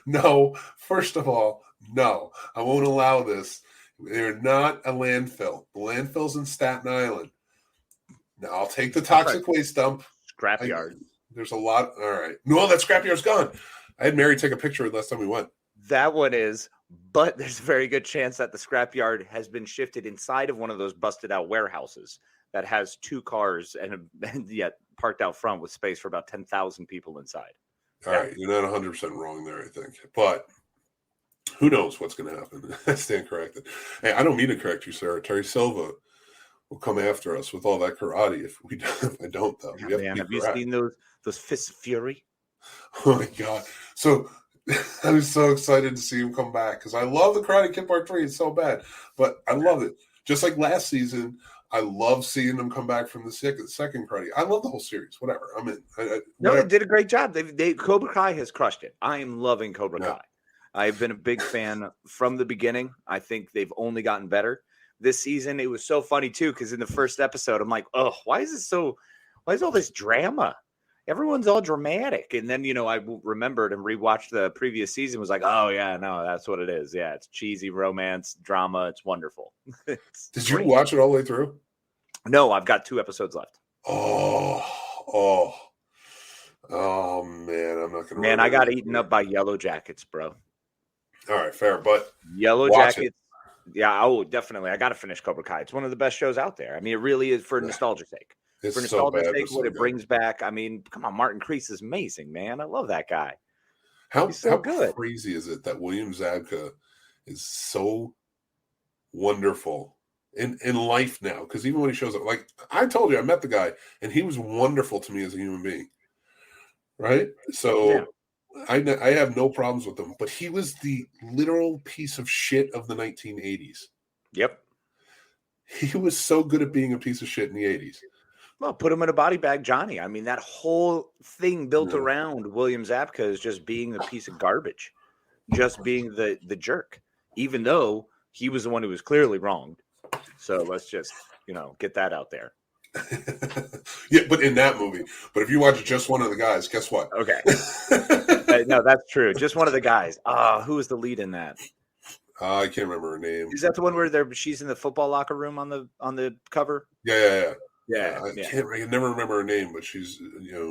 Speaker 2: No, first of all, no, I won't allow this. They're not a landfill. The landfill's in Staten Island. Now I'll take the toxic waste dump.
Speaker 3: Scrapyard.
Speaker 2: There's a lot. All right. No, that scrapyard's gone. I had Mary take a picture of it last time we went.
Speaker 3: That one is, but there's a very good chance that the scrapyard has been shifted inside of one of those busted out warehouses that has 2 cars and yet parked out front with space for about 10,000 people inside.
Speaker 2: All right. You're not 100% wrong there, I think. But who knows what's going to happen? I stand corrected. Hey, I don't mean to correct you, Sarah. Terry Silva will come after us with all that karate if I don't, though.
Speaker 3: Yeah, have you seen those fists of fury?
Speaker 2: Oh my God. So I was so excited to see him come back because I love the Karate Kid Part 3. It's so bad, but I love it. Just like last season, I love seeing them come back from the second credit. I love the whole series. Whatever. I'm in.
Speaker 3: No, they did a great job. They Cobra Kai has crushed it. I am loving Cobra Kai. I've been a big fan from the beginning. I think they've only gotten better. This season, it was so funny too, because in the first episode, I'm like, oh, why is all this drama? Everyone's all dramatic. And then, I remembered and rewatched the previous season, was like, oh yeah, no, that's what it is. Yeah, it's cheesy romance, drama. It's wonderful.
Speaker 2: Did you watch it all the way through?
Speaker 3: No, I've got 2 episodes left.
Speaker 2: Oh man, I'm not gonna.
Speaker 3: Man, I got eaten up by Yellow Jackets, bro.
Speaker 2: All right, fair, but
Speaker 3: Yellow Jackets. Yeah, definitely. I got to finish Cobra Kai. It's one of the best shows out there. I mean, it really is for nostalgia's sake.
Speaker 2: It's
Speaker 3: for nostalgia's
Speaker 2: so bad,
Speaker 3: sake, what it brings back. I mean, come on, Martin Kreese is amazing, man. I love that guy.
Speaker 2: How good. Crazy is it that William Zabka is so wonderful in life now? Because even when he shows up, like I told you, I met the guy, and he was wonderful to me as a human being. Right? So. Yeah. I have no problems with him, but he was the literal piece of shit of the 1980s.
Speaker 3: Yep.
Speaker 2: He was so good at being a piece of shit in the 80s.
Speaker 3: Well, put him in a body bag, Johnny. I mean, that whole thing built around William Zabka is just being a piece of garbage, just being the jerk, even though he was the one who was clearly wronged. So let's just, get that out there.
Speaker 2: Yeah, but in that movie. But if you watch just one of the guys, guess what?
Speaker 3: Okay. No, that's true. Just one of the guys. Who was the lead in that?
Speaker 2: I can't remember her name.
Speaker 3: Is that the one where she's in the football locker room on the cover?
Speaker 2: Yeah. I never remember her name, but she's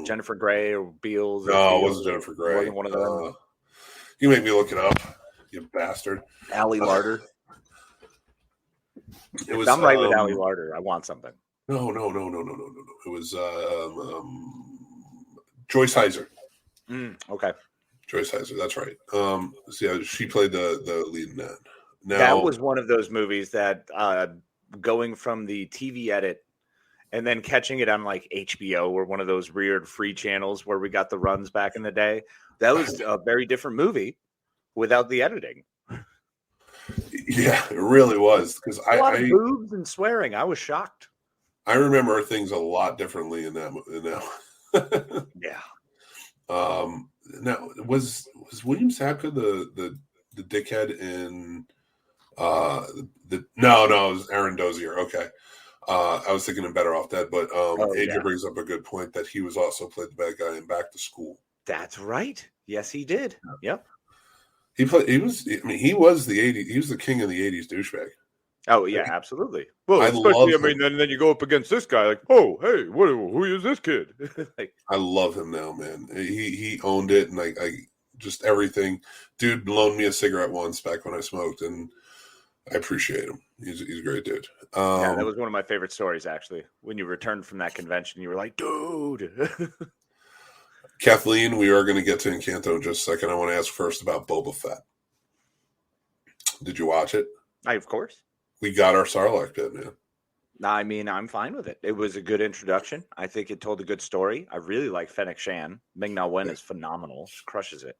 Speaker 3: Jennifer Grey or Beals.
Speaker 2: No, it wasn't Jennifer Grey.
Speaker 3: Wasn't one of them.
Speaker 2: You make me look it up, you bastard.
Speaker 3: Allie Larder.
Speaker 2: It was.
Speaker 3: I'm right with Allie Larder. I want something.
Speaker 2: No. It was Joyce Heiser.
Speaker 3: Okay.
Speaker 2: Joyce Heiser, that's right. So yeah, she played the lead in that. Now,
Speaker 3: that was one of those movies that going from the TV edit and then catching it on like HBO or one of those weird free channels where we got the runs back in the day. That was a very different movie without the editing.
Speaker 2: Yeah, it really was, because
Speaker 3: a lot of boobs and swearing. I was shocked.
Speaker 2: I remember things a lot differently in that.
Speaker 3: Yeah.
Speaker 2: Now was William Zabka the dickhead in it was Aaron Dozier. Okay. I was thinking of Better Off Dead, but Adrian brings up a good point that he was also played the bad guy in Back to School.
Speaker 3: That's right. Yes, he did. Yep.
Speaker 2: He was the 80s. He was the king of the 80s douchebag.
Speaker 3: Oh yeah, absolutely. Well, especially then you go up against this guy, like, oh hey, who is this kid? Like,
Speaker 2: I love him now, man. He owned it, and I just everything. Dude loaned me a cigarette once back when I smoked, and I appreciate him. He's a great dude.
Speaker 3: Yeah, that was one of my favorite stories, actually. When you returned from that convention, you were like, dude.
Speaker 2: Kathleen, we are going to get to Encanto in just a second. I want to ask first about Boba Fett. Did you watch it?
Speaker 3: Of course.
Speaker 2: We got our Sarlacc pit, man.
Speaker 3: I mean, I'm fine with it. It was a good introduction. I think it told a good story. I really like Fennec Shan. Ming-Na Wen is phenomenal. She crushes it.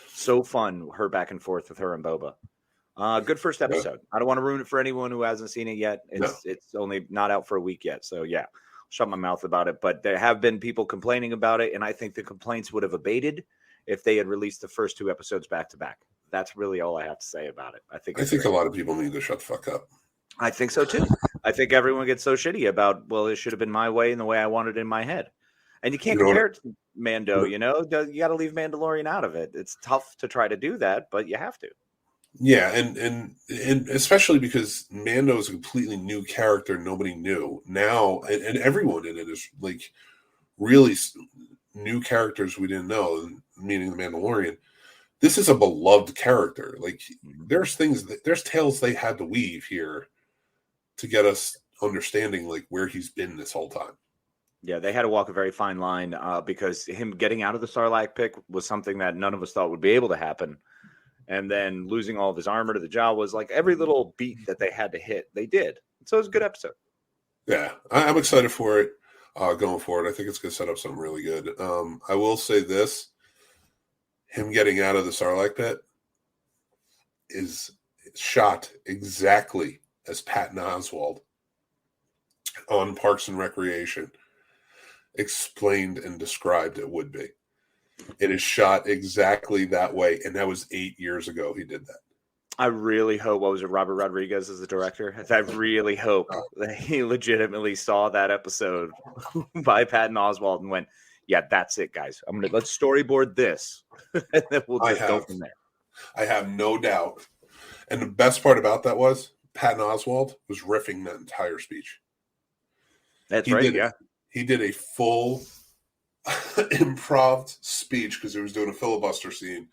Speaker 3: So fun, her back and forth with her and Boba. Good first episode. I don't want to ruin it for anyone who hasn't seen it yet. It's only not out for a week yet. So, yeah, shut my mouth about it. But there have been people complaining about it, and I think the complaints would have abated if they had released the first 2 episodes back to back. That's really all I have to say about it. I think
Speaker 2: a lot of people need to shut the fuck up.
Speaker 3: I think so too. I think everyone gets so shitty about, well, it should have been my way and the way I wanted it in my head. And you can't compare it to Mando, you got to leave Mandalorian out of it. It's tough to try to do that, but you have to.
Speaker 2: Yeah, and especially because Mando is a completely new character nobody knew. Now, and everyone in it is like really new characters we didn't know, meaning the Mandalorian. This is a beloved character. Like there's tales they had to weave here to get us understanding like where he's been this whole time.
Speaker 3: Yeah, they had to walk a very fine line because him getting out of the Sarlacc pit was something that none of us thought would be able to happen. And then losing all of his armor to the Jawa was like every little beat that they had to hit, they did. So it was a good episode.
Speaker 2: Yeah, I'm excited for it going forward. I think it's going to set up something really good. I will say this. Him getting out of the Sarlacc pit is shot exactly as Patton Oswalt on Parks and Recreation explained and described it would be. It is shot exactly that way, and that was 8 years ago he did that.
Speaker 3: I really hope, what was it, Robert Rodriguez as the director? I really hope that he legitimately saw that episode by Patton Oswalt and went, yeah, that's it, guys. Let's storyboard this, and then we'll just go from there.
Speaker 2: I have no doubt. And the best part about that was Patton Oswalt was riffing that entire speech.
Speaker 3: That's right, yeah.
Speaker 2: He did a full improv speech because he was doing a filibuster scene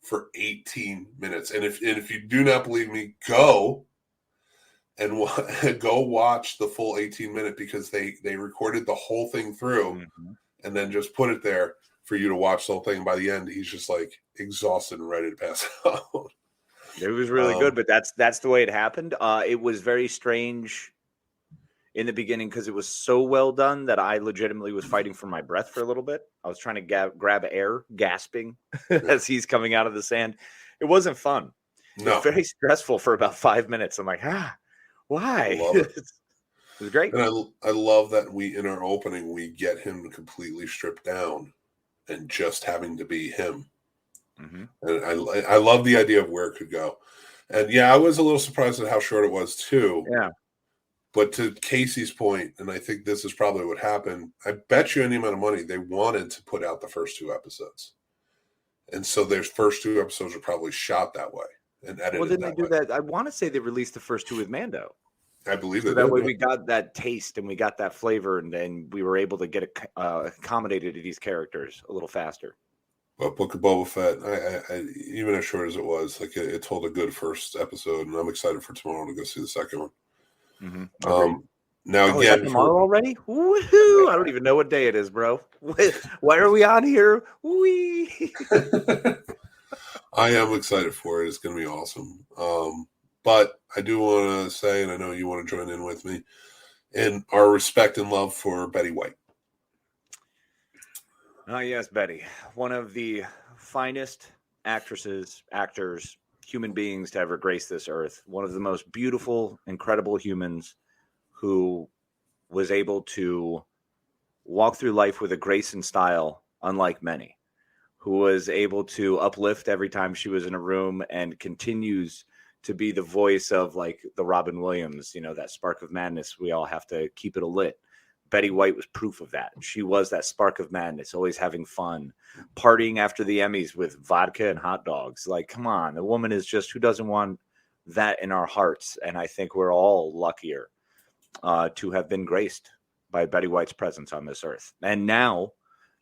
Speaker 2: for 18 minutes. And if you do not believe me, go watch the full 18-minute because they recorded the whole thing through and then just put it there for you to watch the whole thing. By the end, he's just like exhausted and ready to pass out.
Speaker 3: It was really good, but that's the way it happened. It was very strange in the beginning because it was so well done that I legitimately was fighting for my breath for a little bit. I was trying to grab air, gasping as he's coming out of the sand. It wasn't fun. No. It was very stressful for about 5 minutes. I'm like, why? It was great.
Speaker 2: And I love that in our opening, we get him completely stripped down and just having to be him. Mm-hmm. And I love the idea of where it could go. And yeah, I was a little surprised at how short it was too.
Speaker 3: Yeah.
Speaker 2: But to Casey's point, and I think this is probably what happened, I bet you any amount of money they wanted to put out the first 2 episodes. And so their first 2 episodes are probably shot that way and edited.
Speaker 3: Well, didn't they do that? I want to say they released the first 2 with Mando.
Speaker 2: I believe
Speaker 3: so that way we got that taste and we got that flavor, and then we were able to get accommodated to these characters a little faster.
Speaker 2: But Book of Boba Fett, I even as short as it was, like it told a good first episode, and I'm excited for tomorrow to go see the second one.
Speaker 3: Mm-hmm.
Speaker 2: Now again,
Speaker 3: tomorrow already? Woohoo! I don't even know what day it is, bro. Why are we on here? Wee.
Speaker 2: I am excited for it. It's going to be awesome. But I do want to say, and I know you want to join in with me, in our respect and love for Betty White.
Speaker 3: Yes, Betty. One of the finest actresses, actors, human beings to ever grace this earth. One of the most beautiful, incredible humans who was able to walk through life with a grace and style unlike many, who was able to uplift every time she was in a room and continues to be the voice of like the Robin Williams, that spark of madness. We all have to keep it lit. Betty White was proof of that. She was that spark of madness, always having fun, partying after the Emmys with vodka and hot dogs. Like, come on, the woman is just, who doesn't want that in our hearts? And I think we're all luckier to have been graced by Betty White's presence on this earth. And now,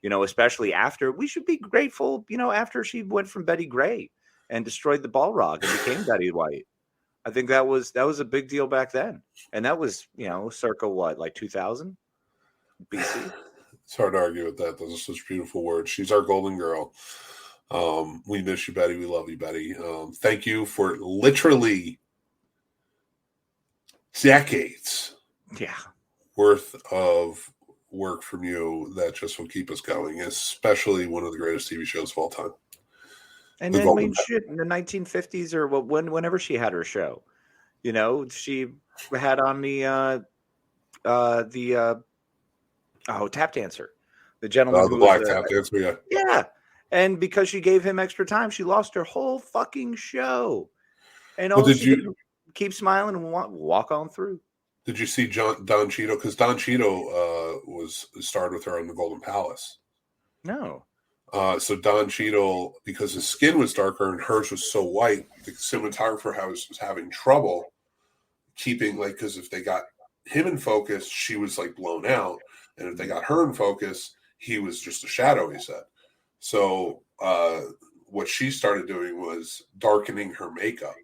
Speaker 3: especially after, we should be grateful, after she went from Betty Gray and destroyed the Balrog and became Betty White. I think that was a big deal back then. And that was, circa what, like 2000? BC.
Speaker 2: It's hard to argue with that. Those are such beautiful words. She's our golden girl. We miss you, Betty. We love you, Betty. Thank you for literally decades worth of work from you that just will keep us going, especially one of the greatest TV shows of all time.
Speaker 3: And then shit in the 1950s or whenever she had her show, she had on the tap dancer, the gentleman,
Speaker 2: the black tap dancer,
Speaker 3: yeah. And because she gave him extra time, she lost her whole fucking show. And all she did, keep smiling and walk on through.
Speaker 2: Did you see Don Cheadle? Because Don Cheadle starred with her on the Golden Palace.
Speaker 3: No.
Speaker 2: So Don Cheadle, because his skin was darker and hers was so white, the cinematographer was having trouble keeping, like, because if they got him in focus, she was like blown out. And if they got her in focus, he was just a shadow, he said. So what she started doing was darkening her makeup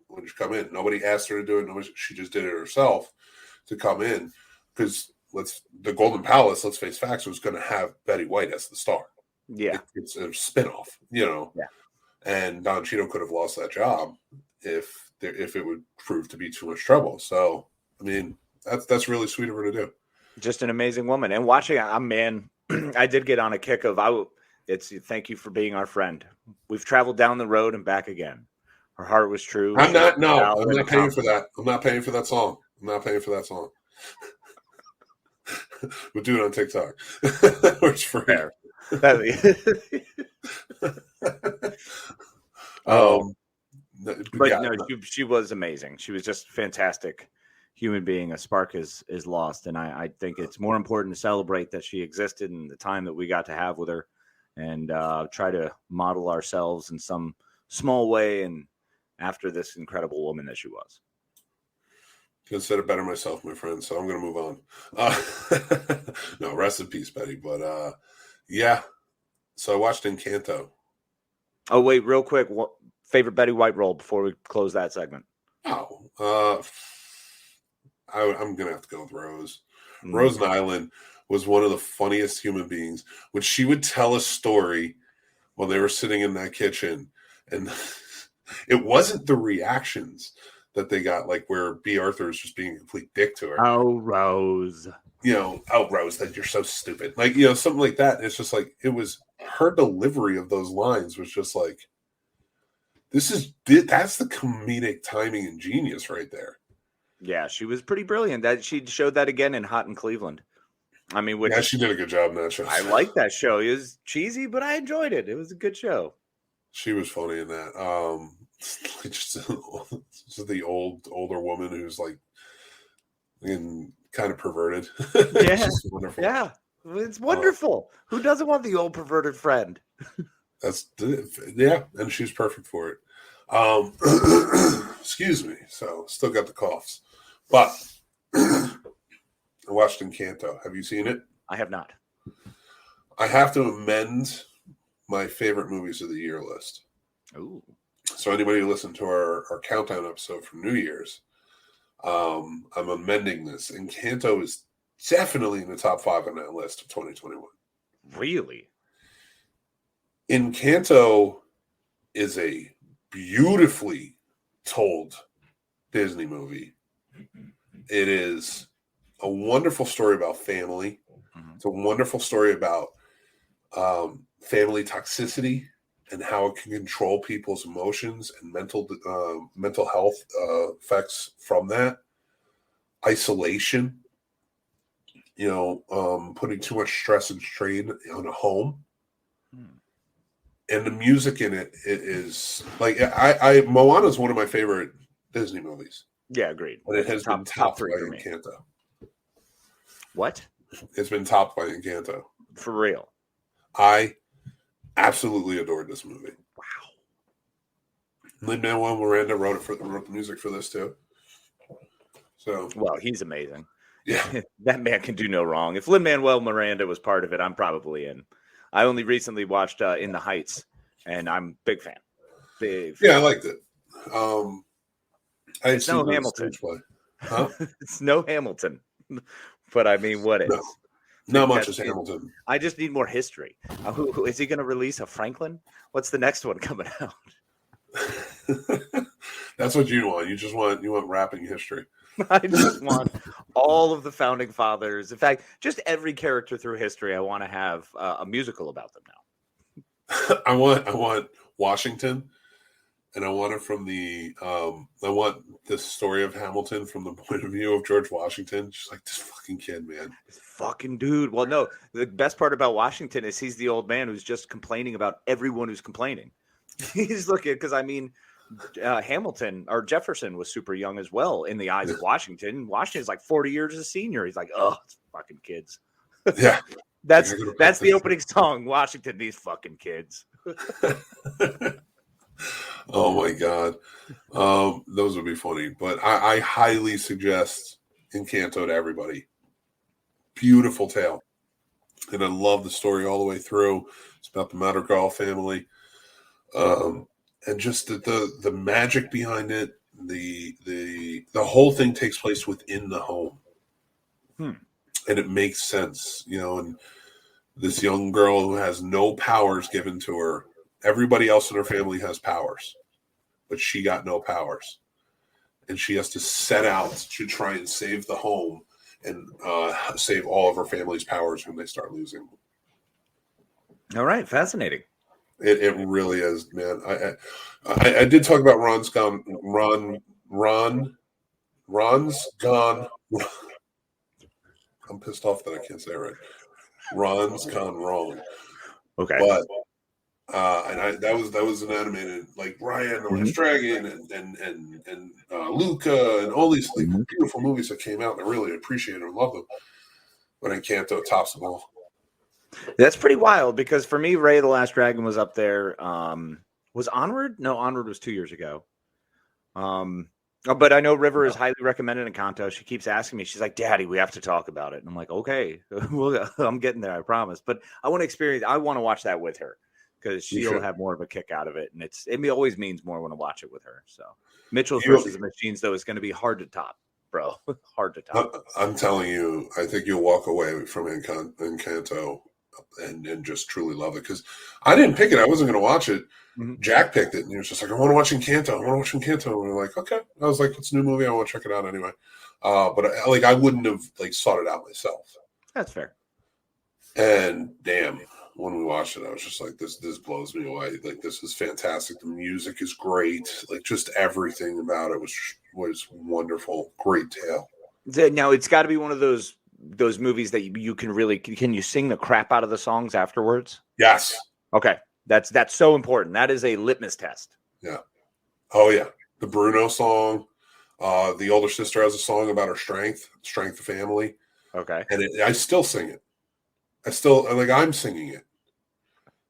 Speaker 2: when she come in. Nobody asked her to do it. She just did it herself to come in. Because the Golden Palace, let's face facts, was going to have Betty White as the star.
Speaker 3: Yeah.
Speaker 2: It's a spinoff, Yeah. And Don Cheadle could have lost that job if it would prove to be too much trouble. So, I mean, that's really sweet of her to do.
Speaker 3: Just an amazing woman. And watching, I did get on a kick of, thank you for being our friend. We've traveled down the road and back again. Her heart was true.
Speaker 2: I'm not. No,
Speaker 3: Valor
Speaker 2: I'm
Speaker 3: and
Speaker 2: not paying for
Speaker 3: accomplishment.
Speaker 2: that. I'm not paying for that song. I'm not paying for that song. We'll do it on TikTok. It's free.
Speaker 3: Fair. Oh, but
Speaker 2: yeah,
Speaker 3: no, she was amazing. She was just fantastic human being. A spark is lost, and I think it's more important to celebrate that she existed and the time that we got to have with her, and try to model ourselves in some small way and after this incredible woman that she was.
Speaker 2: could have said it better myself, my friend. So I'm going to move on. No, rest in peace, Betty. But yeah. So I watched Encanto.
Speaker 3: Oh wait, real quick, what favorite Betty White role before we close that segment?
Speaker 2: Oh, I'm going to have to go with Rose.
Speaker 3: Mm.
Speaker 2: Rose Nyland was one of the funniest human beings. When she would tell a story while they were sitting in that kitchen, and it wasn't the reactions that they got, like where B. Arthur is just being a complete dick to her.
Speaker 3: Oh, Rose.
Speaker 2: Oh, Rose, that you're so stupid. Like, something like that. It's just like, it was her delivery of those lines was just like, that's the comedic timing and genius right there.
Speaker 3: Yeah, she was pretty brilliant. That she showed that again in Hot in Cleveland. I mean,
Speaker 2: Yeah, she did a good job in that show.
Speaker 3: I like that show. It was cheesy, but I enjoyed it. It was a good show.
Speaker 2: She was funny in that. Just the older woman who's like kind of perverted.
Speaker 3: Yeah,
Speaker 2: wonderful.
Speaker 3: Yeah, it's wonderful. Who doesn't want the old perverted friend?
Speaker 2: And she's perfect for it. Excuse me. So still got the coughs, but I watched Encanto. Have you seen it?
Speaker 3: I have not.
Speaker 2: I have to amend my favorite movies of the year list.
Speaker 3: Ooh.
Speaker 2: So anybody who listened to our countdown episode from New Year's, I'm amending this. Encanto is definitely in the top 5 on that list of 2021.
Speaker 3: Really?
Speaker 2: Encanto is a beautifully told Disney movie. It is a wonderful story about family.
Speaker 3: Mm-hmm.
Speaker 2: It's a wonderful story about family toxicity and how it can control people's emotions and mental health effects from that. Isolation, putting too much stress and strain on a home. And the music in it is like Moana is one of my favorite Disney movies.
Speaker 3: Yeah, agreed.
Speaker 2: But it has been topped by Encanto.
Speaker 3: What?
Speaker 2: It's been topped by Encanto.
Speaker 3: For real.
Speaker 2: I absolutely adored this movie.
Speaker 3: Wow.
Speaker 2: Lin-Manuel Miranda wrote the music for this too. So
Speaker 3: well, he's amazing.
Speaker 2: Yeah.
Speaker 3: That man can do no wrong. If Lin-Manuel Miranda was part of it, I'm probably in. I only recently watched In the Heights, and I'm a big fan.
Speaker 2: Yeah, I liked it.
Speaker 3: It's no Hamilton.
Speaker 2: Huh?
Speaker 3: It's no Hamilton. But I mean, what is?
Speaker 2: No. Not much as Hamilton.
Speaker 3: I just need more history. Who is he going to release? A Franklin? What's the next one coming out?
Speaker 2: That's what you want. You want rapping history.
Speaker 3: I just want all of the founding fathers. In fact, just every character through history. I want to have a musical about them now.
Speaker 2: I want Washington, and I want it from I want this story of Hamilton from the point of view of George Washington. Just like this fucking kid, man.
Speaker 3: This fucking dude. Well, no, the best part about Washington is he's the old man who's just complaining about everyone who's complaining. He's looking because Hamilton or Jefferson was super young as well in the eyes of Washington. Washington's like 40 years a senior. He's like, oh, it's fucking kids.
Speaker 2: Yeah.
Speaker 3: That's the opening song. Washington, these fucking kids.
Speaker 2: Oh my God. Those would be funny. But I highly suggest Encanto to everybody. Beautiful tale. And I love the story all the way through. It's about the Madrigal family. And just the magic behind it, the whole thing takes place within the home. And it makes sense, and this young girl who has no powers given to her. Everybody else in her family has powers, but she got no powers. And she has to set out to try and save the home and save all of her family's powers when they start losing.
Speaker 3: All right. Fascinating.
Speaker 2: It really is, man. I did talk about Ron's Gone. Ron's Gone. I'm pissed off that I can't say it right. Ron's Gone Wrong.
Speaker 3: Okay.
Speaker 2: But that was an animated, like Raya and the Last Dragon and Luca and all these like beautiful movies that came out. And I really appreciate and love them. But Encanto tops them all.
Speaker 3: That's pretty wild because for me, Ray the Last Dragon was up there. Was Onward? No, Onward was 2 years ago. But I know River is highly recommended in Encanto. She keeps asking me. She's like, "Daddy, we have to talk about it." And I'm like, "Okay, well, I'm getting there, I promise." But I want to experience. I want to watch that with her because she'll have more of a kick out of it, and it always means more when I watch it with her. So Mitchell's versus the Machines, though, is going to be hard to top, bro. Hard to top.
Speaker 2: I'm telling you, I think you'll walk away from Encanto and just truly love it because I didn't pick it. I wasn't going to watch it. Jack picked it, and he was just like, "I want to watch Encanto. I want to watch Encanto." And we were like, "Okay." I was like, "It's a new movie. I want to check it out anyway." But I wouldn't have like sought it out myself.
Speaker 3: That's fair.
Speaker 2: And damn, when we watched it, I was just like, "This blows me away. Like, this is fantastic. The music is great. Like, just everything about it was wonderful. Great tale."
Speaker 3: Now it's got to be one of those movies that you can really can you sing the crap out of the songs afterwards?
Speaker 2: Yes.
Speaker 3: Okay. That's so important. That is a litmus test.
Speaker 2: Yeah. Oh yeah. The Bruno song. The older sister has a song about her strength of family.
Speaker 3: Okay.
Speaker 2: And I still sing it. I'm singing it.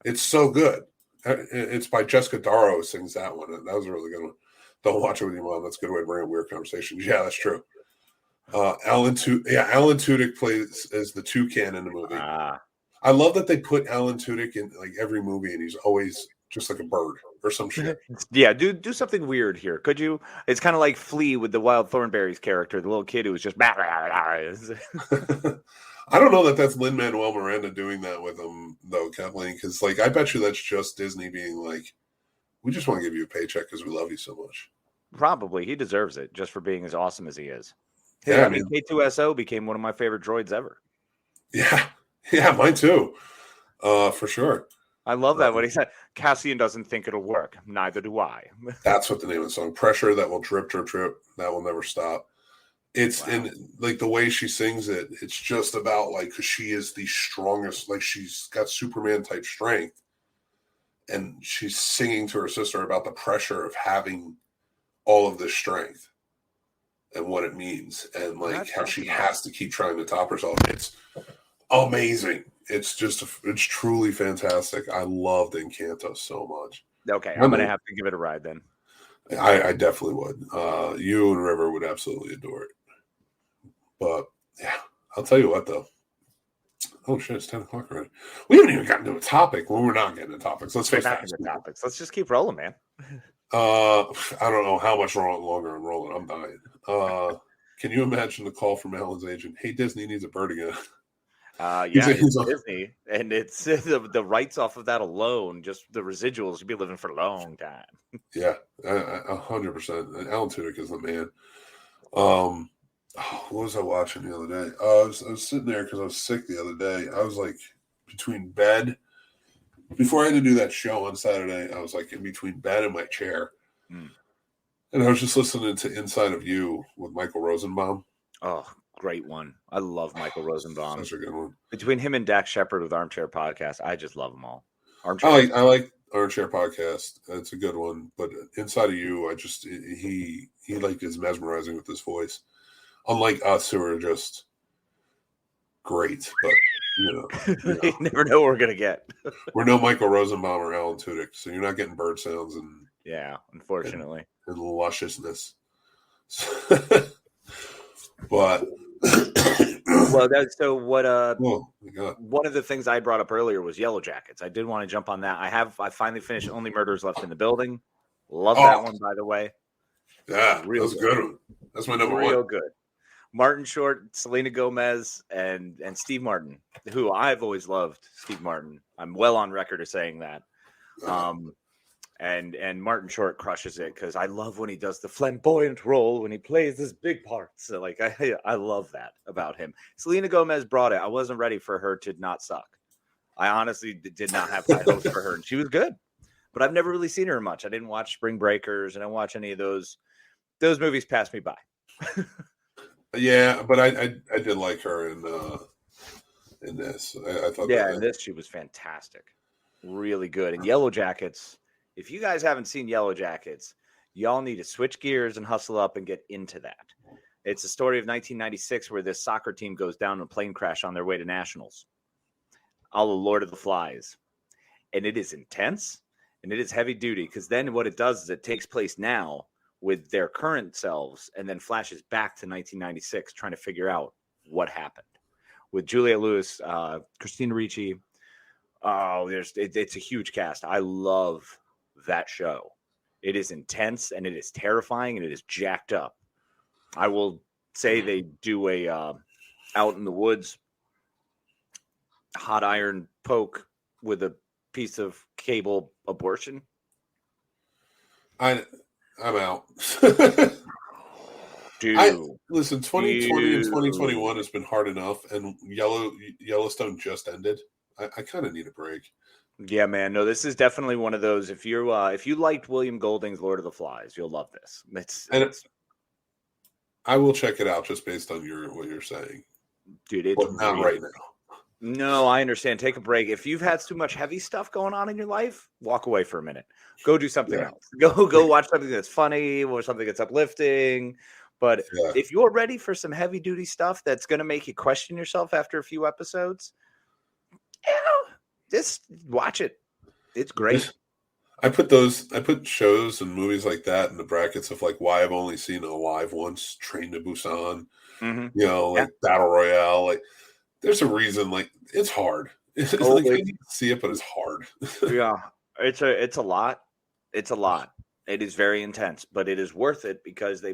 Speaker 2: It's so good. It's by Jessica Darrow sings that one. That was a really good one. Don't watch it with your mom. That's a good way to bring up weird conversations. Yeah, that's true. Alan Tudyk plays as the toucan in the movie. I love that they put Alan Tudyk in like every movie, and he's always just like a bird or some shit.
Speaker 3: Yeah, do something weird here, could you? It's kind of like Flea with the Wild Thornberrys character, the little kid who was just.
Speaker 2: I don't know that that's Lin-Manuel Miranda doing that with him though, Kathleen, because like I bet you that's just Disney being like, we just want to give you a paycheck because we love you so much.
Speaker 3: Probably he deserves it just for being as awesome as he is.
Speaker 2: Yeah,
Speaker 3: I mean, K2SO became one of my favorite droids ever.
Speaker 2: Yeah, mine too. For sure.
Speaker 3: I love that when he said Cassian doesn't think it'll work. Neither do I.
Speaker 2: That's what the name of the song. Pressure that will drip, drip, drip. That will never stop. It's in like the way she sings it. It's just about like because she is the strongest. Like she's got Superman type strength, and she's singing to her sister about the pressure of having all of this strength and what it means, and like how she has to keep trying to top herself. It's amazing. It's truly fantastic. I loved Encanto so much.
Speaker 3: Okay, I'm gonna have to give it a ride then.
Speaker 2: I definitely would. You and River would absolutely adore it. But yeah, I'll tell you what though. Oh shit, it's 10 o'clock already. We haven't even gotten to a topic. Well, we're not getting to topics. Let's face it.
Speaker 3: Let's just keep rolling, man.
Speaker 2: I don't know how much longer I'm rolling. I'm dying. Can you imagine the call from Alan's agent? Hey, Disney needs a bird again.
Speaker 3: It's Disney, and it's the rights off of that alone, just the residuals, you'd be living for a long time.
Speaker 2: Yeah, 100%. Alan Tudyk is the man. What was I watching the other day? I was sitting there because I was sick the other day. I was like between bed. Before I had to do that show on Saturday, I was like in between bed and my chair. And I was just listening to Inside of You with Michael Rosenbaum.
Speaker 3: Oh, great one. I love Michael Rosenbaum.
Speaker 2: Such a good one.
Speaker 3: Between him and Dax Shepard with Armchair Podcast, I just love them all.
Speaker 2: I like Armchair Podcast. It's a good one. But Inside of You, he like is mesmerizing with his voice. Unlike us who are just great, but you
Speaker 3: never know what we're gonna get.
Speaker 2: We're no Michael Rosenbaum or Alan Tudyk, so you're not getting bird sounds and
Speaker 3: unfortunately,
Speaker 2: and lusciousness. But
Speaker 3: one of the things I brought up earlier was Yellow Jackets. I did want to jump on that. I finally finished Only Murders Left in the Building. Love that one, by the way.
Speaker 2: Yeah, that's good. That's my number one.
Speaker 3: Real good. Martin Short, Selena Gomez, and Steve Martin, who I've always loved. Steve Martin. I'm well on record of saying that. And Martin Short crushes it because I love when he does the flamboyant role when he plays this big part. So like I love that about him. Selena Gomez brought it. I wasn't ready for her to not suck. I honestly did not have high hopes for her, and she was good. But I've never really seen her much. I didn't watch Spring Breakers, and I didn't watch any of those. Those movies passed me by.
Speaker 2: Yeah, but I did like her in this. I thought
Speaker 3: Yeah,
Speaker 2: that.
Speaker 3: in this she was fantastic, really good. And Yellow Jackets. If you guys haven't seen Yellow Jackets, y'all need to switch gears and hustle up and get into that. It's a story of 1996 where this soccer team goes down in a plane crash on their way to nationals. All the Lord of the Flies. And it is intense and it is heavy duty because then what it does is it takes place now with their current selves and then flashes back to 1996 trying to figure out what happened. With Juliette Lewis, Christina Ricci. Oh, it's a huge cast. I love that show. It is intense and it is terrifying and it is jacked up. I will say they do a out in the woods hot iron poke with a piece of cable abortion.
Speaker 2: I'm out.
Speaker 3: Dude,
Speaker 2: listen, 2020 and 2021 has been hard enough, and Yellowstone just ended. I kind of need a break.
Speaker 3: Yeah, man. No, this is definitely one of those. If you liked William Golding's Lord of the Flies, you'll love this.
Speaker 2: I will check it out just based on what you're saying,
Speaker 3: dude.
Speaker 2: But not right now.
Speaker 3: No, I understand. Take a break. If you've had too much heavy stuff going on in your life, walk away for a minute. Go do something else. Go watch something that's funny or something that's uplifting. But if you're ready for some heavy duty stuff that's going to make you question yourself after a few episodes, just watch it. It's great.
Speaker 2: I put shows and movies like that in the brackets of like why I've only seen Alive once, Train to Busan, Battle Royale. Like, there's a reason. Like, it's hard. It's like, I need to see it, but it's hard.
Speaker 3: Yeah, it's a lot. It's a lot. It is very intense, but it is worth it because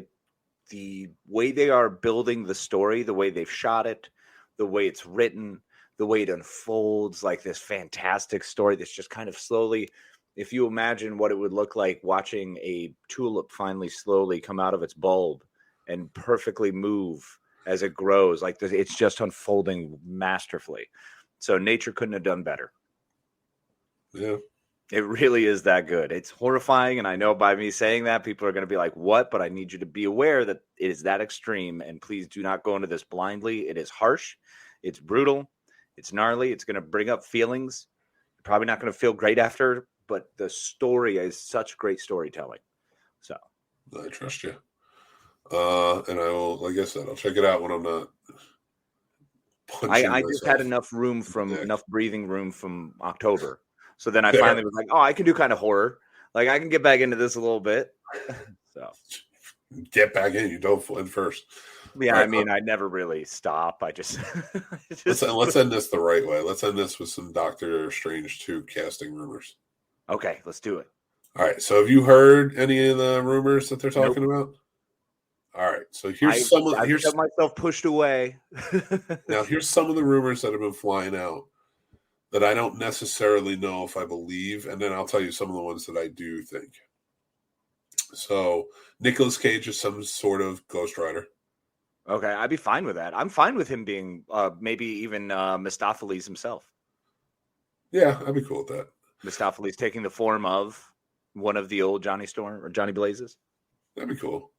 Speaker 3: the way they are building the story, the way they've shot it, the way it's written, the way it unfolds, like this fantastic story that's just kind of slowly. If you imagine what it would look like watching a tulip finally slowly come out of its bulb and perfectly move as it grows, like this, it's just unfolding masterfully. So nature couldn't have done better.
Speaker 2: Yeah.
Speaker 3: It really is that good. It's horrifying. And I know by me saying that, people are going to be like, what? But I need you to be aware that it is that extreme. And please do not go into this blindly. It is harsh. It's brutal. It's gnarly. It's going to bring up feelings. You're probably not going to feel great after, but the story is such great storytelling. So
Speaker 2: I trust you. And I will, like I said, I'll check it out when I'm not punching
Speaker 3: I just had enough breathing room from October. So then I finally was like, oh, I can do kind of horror. Like, I can get back into this a little bit. So
Speaker 2: get back in. You don't flip first.
Speaker 3: Yeah, right, I mean, I never really stop. I just
Speaker 2: let's end this the right way. Let's end this with some Doctor Strange 2 casting rumors.
Speaker 3: Okay, let's do it.
Speaker 2: All right. So have you heard any of the rumors that they're talking about? All right. So here's
Speaker 3: got myself pushed away.
Speaker 2: Now here's some of the rumors that have been flying out that I don't necessarily know if I believe, and then I'll tell you some of the ones that I do think. So Nicolas Cage is some sort of Ghost Rider.
Speaker 3: Okay, I'd be fine with that. I'm fine with him being maybe even Mistopheles himself.
Speaker 2: Yeah, I'd be cool with that.
Speaker 3: Mistopheles taking the form of one of the old Johnny Storm or Johnny Blazes.
Speaker 2: That'd be cool.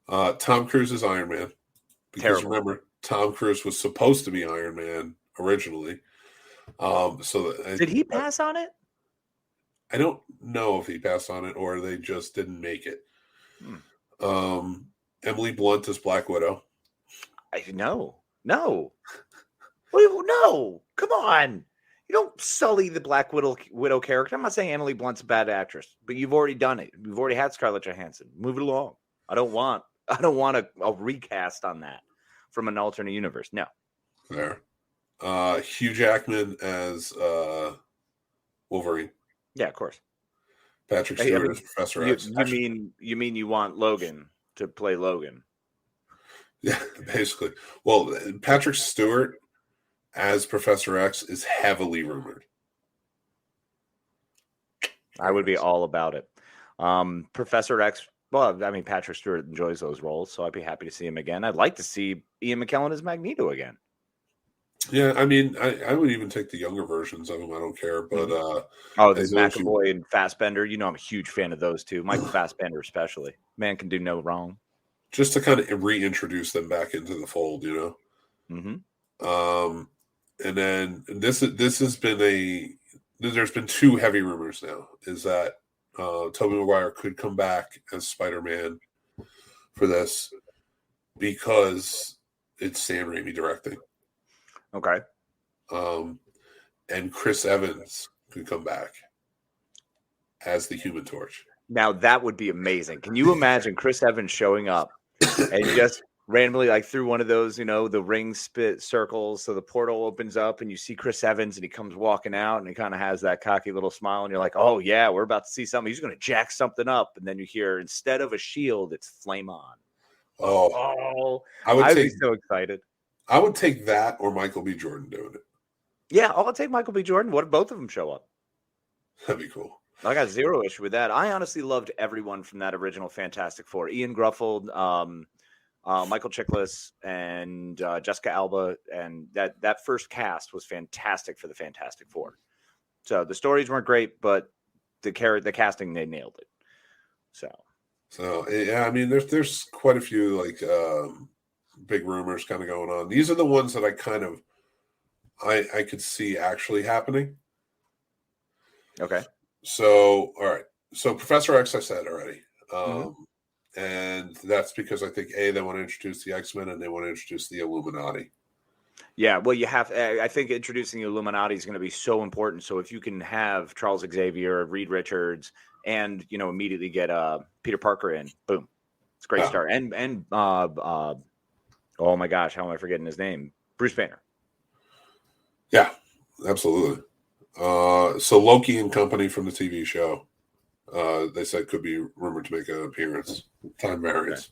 Speaker 2: Tom Cruise is Iron Man. Because terrible. Remember, Tom Cruise was supposed to be Iron Man originally.
Speaker 3: Did he pass on it?
Speaker 2: I don't know if he passed on it or they just didn't make it. Emily Blunt is Black Widow.
Speaker 3: No. No. Come on. You don't sully the Black Widow character. I'm not saying Emily Blunt's a bad actress, but you've already done it. You've already had Scarlett Johansson. Move it along. I don't want a recast on that from an alternate universe. No.
Speaker 2: There. Hugh Jackman as Wolverine.
Speaker 3: Yeah, of course.
Speaker 2: Patrick Stewart as Professor X.
Speaker 3: You mean you want Logan to play Logan?
Speaker 2: Yeah, basically. Well, Patrick Stewart as Professor X is heavily rumored.
Speaker 3: I would be all about it. Professor X. Well, I mean, Patrick Stewart enjoys those roles, so I'd be happy to see him again. I'd like to see Ian McKellen as Magneto again.
Speaker 2: Yeah, I mean, I would even take the younger versions of them. I don't care, but
Speaker 3: Oh, the
Speaker 2: as those who,
Speaker 3: McAvoy and Fassbender. You know, I'm a huge fan of those two. Michael Fassbender, especially. Man can do no wrong.
Speaker 2: just to kind of reintroduce them back into the fold,
Speaker 3: Mm-hmm.
Speaker 2: And then this has been there's been two heavy rumors now. Is that Tobey Maguire could come back as Spider-Man for this because it's Sam Raimi directing.
Speaker 3: Okay.
Speaker 2: And Chris Evans could come back as the Human Torch.
Speaker 3: Now that would be amazing. Can you imagine Chris Evans showing up and just randomly, like through one of those, the ring spit circles, so the portal opens up and you see Chris Evans and he comes walking out and he kind of has that cocky little smile and you're like, oh yeah, we're about to see something. He's going to jack something up, and then you hear instead of a shield, it's flame on. I'd be so excited.
Speaker 2: I would take that or Michael B. Jordan doing it.
Speaker 3: Yeah, I'll take Michael B. Jordan. What if both of them show up?
Speaker 2: That'd be cool.
Speaker 3: I got zero issue with that. I honestly loved everyone from that original Fantastic Four. Ian Gruffudd, Michael Chiklis, and Jessica Alba, and that first cast was fantastic for the Fantastic Four. So the stories weren't great, but the casting, they nailed it. So
Speaker 2: yeah, I mean, there's quite a few like big rumors kind of going on. These are the ones that I kind of I could see actually happening.
Speaker 3: Okay.
Speaker 2: So, all right. So Professor X, I said already. And that's because I think, they want to introduce the X-Men and they want to introduce the Illuminati.
Speaker 3: Yeah, well, I think introducing the Illuminati is going to be so important. So if you can have Charles Xavier, Reed Richards, and, immediately get Peter Parker in, boom. It's a great start. And oh my gosh, how am I forgetting his name? Bruce Banner.
Speaker 2: Yeah, absolutely. So Loki and company from the TV show, they said could be rumored to make an appearance. Time variance.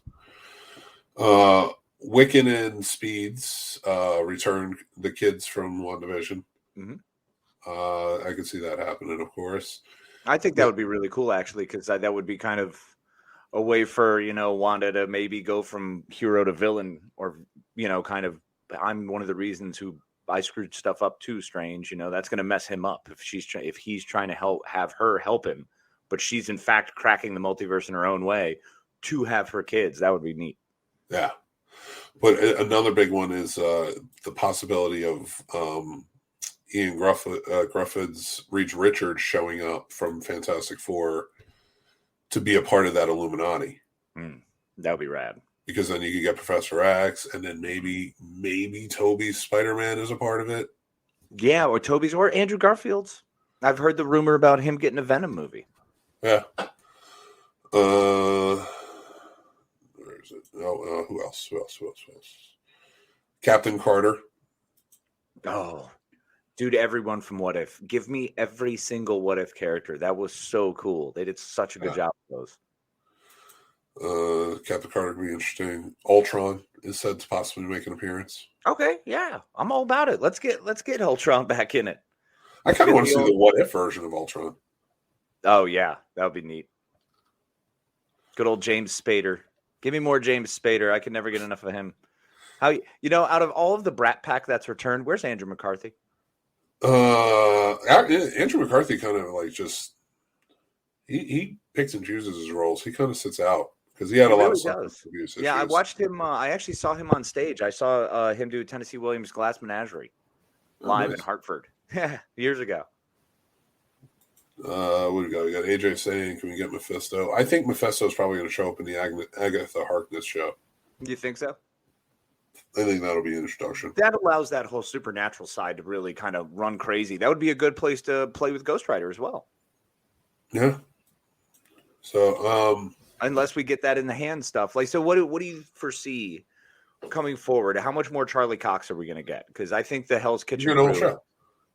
Speaker 2: Okay. Wiccan and Speeds return the kids from WandaVision. I could see that happening, of course.
Speaker 3: I think that would be really cool, actually, because that would be kind of a way for, Wanda to maybe go from hero to villain, or, kind of, I'm one of the reasons who I screwed stuff up too, Strange. That's going to mess him up if he's trying to have her help him, but she's in fact cracking the multiverse in her own way to have her kids. That would be neat.
Speaker 2: Yeah. But another big one is the possibility of Ian Gruffudd's Reed Richards showing up from Fantastic Four to be a part of that Illuminati.
Speaker 3: That would be rad.
Speaker 2: Because then you could get Professor X, and then maybe Tobey's Spider-Man is a part of it.
Speaker 3: Yeah, or Tobey's, or Andrew Garfield's. I've heard the rumor about him getting a Venom movie.
Speaker 2: Yeah. Where is it? Who else? Captain Carter.
Speaker 3: Oh, dude, everyone from What If. Give me every single What If character. That was so cool. They did such a good job with those.
Speaker 2: Captain Carter would be interesting. Ultron is said to possibly make an appearance.
Speaker 3: Okay, yeah, I'm all about it. Let's get Ultron back in it.
Speaker 2: I kind of want to see the What If version of Ultron.
Speaker 3: Oh yeah, that would be neat. Good old James Spader. Give me more James Spader. I can never get enough of him. Out of all of the Brat Pack that's returned, where's Andrew McCarthy?
Speaker 2: Andrew McCarthy kind of like just he picks and chooses his roles. He kind of sits out. Because he had a lot of abuse issues.
Speaker 3: Yeah, I watched him. I actually saw him on stage. I saw him do Tennessee Williams' Glass Menagerie live in Hartford years ago.
Speaker 2: What do we got? We got AJ saying, "Can we get Mephisto?" I think Mephisto is probably going to show up in the Agatha Harkness show.
Speaker 3: You think so?
Speaker 2: I think that'll be an introduction.
Speaker 3: That allows that whole supernatural side to really kind of run crazy. That would be a good place to play with Ghost Rider as well.
Speaker 2: Yeah. So,
Speaker 3: unless we get that in the hand stuff. Like, so what do you foresee coming forward? How much more Charlie Cox are we going to get? Because I think the Hell's Kitchen crew,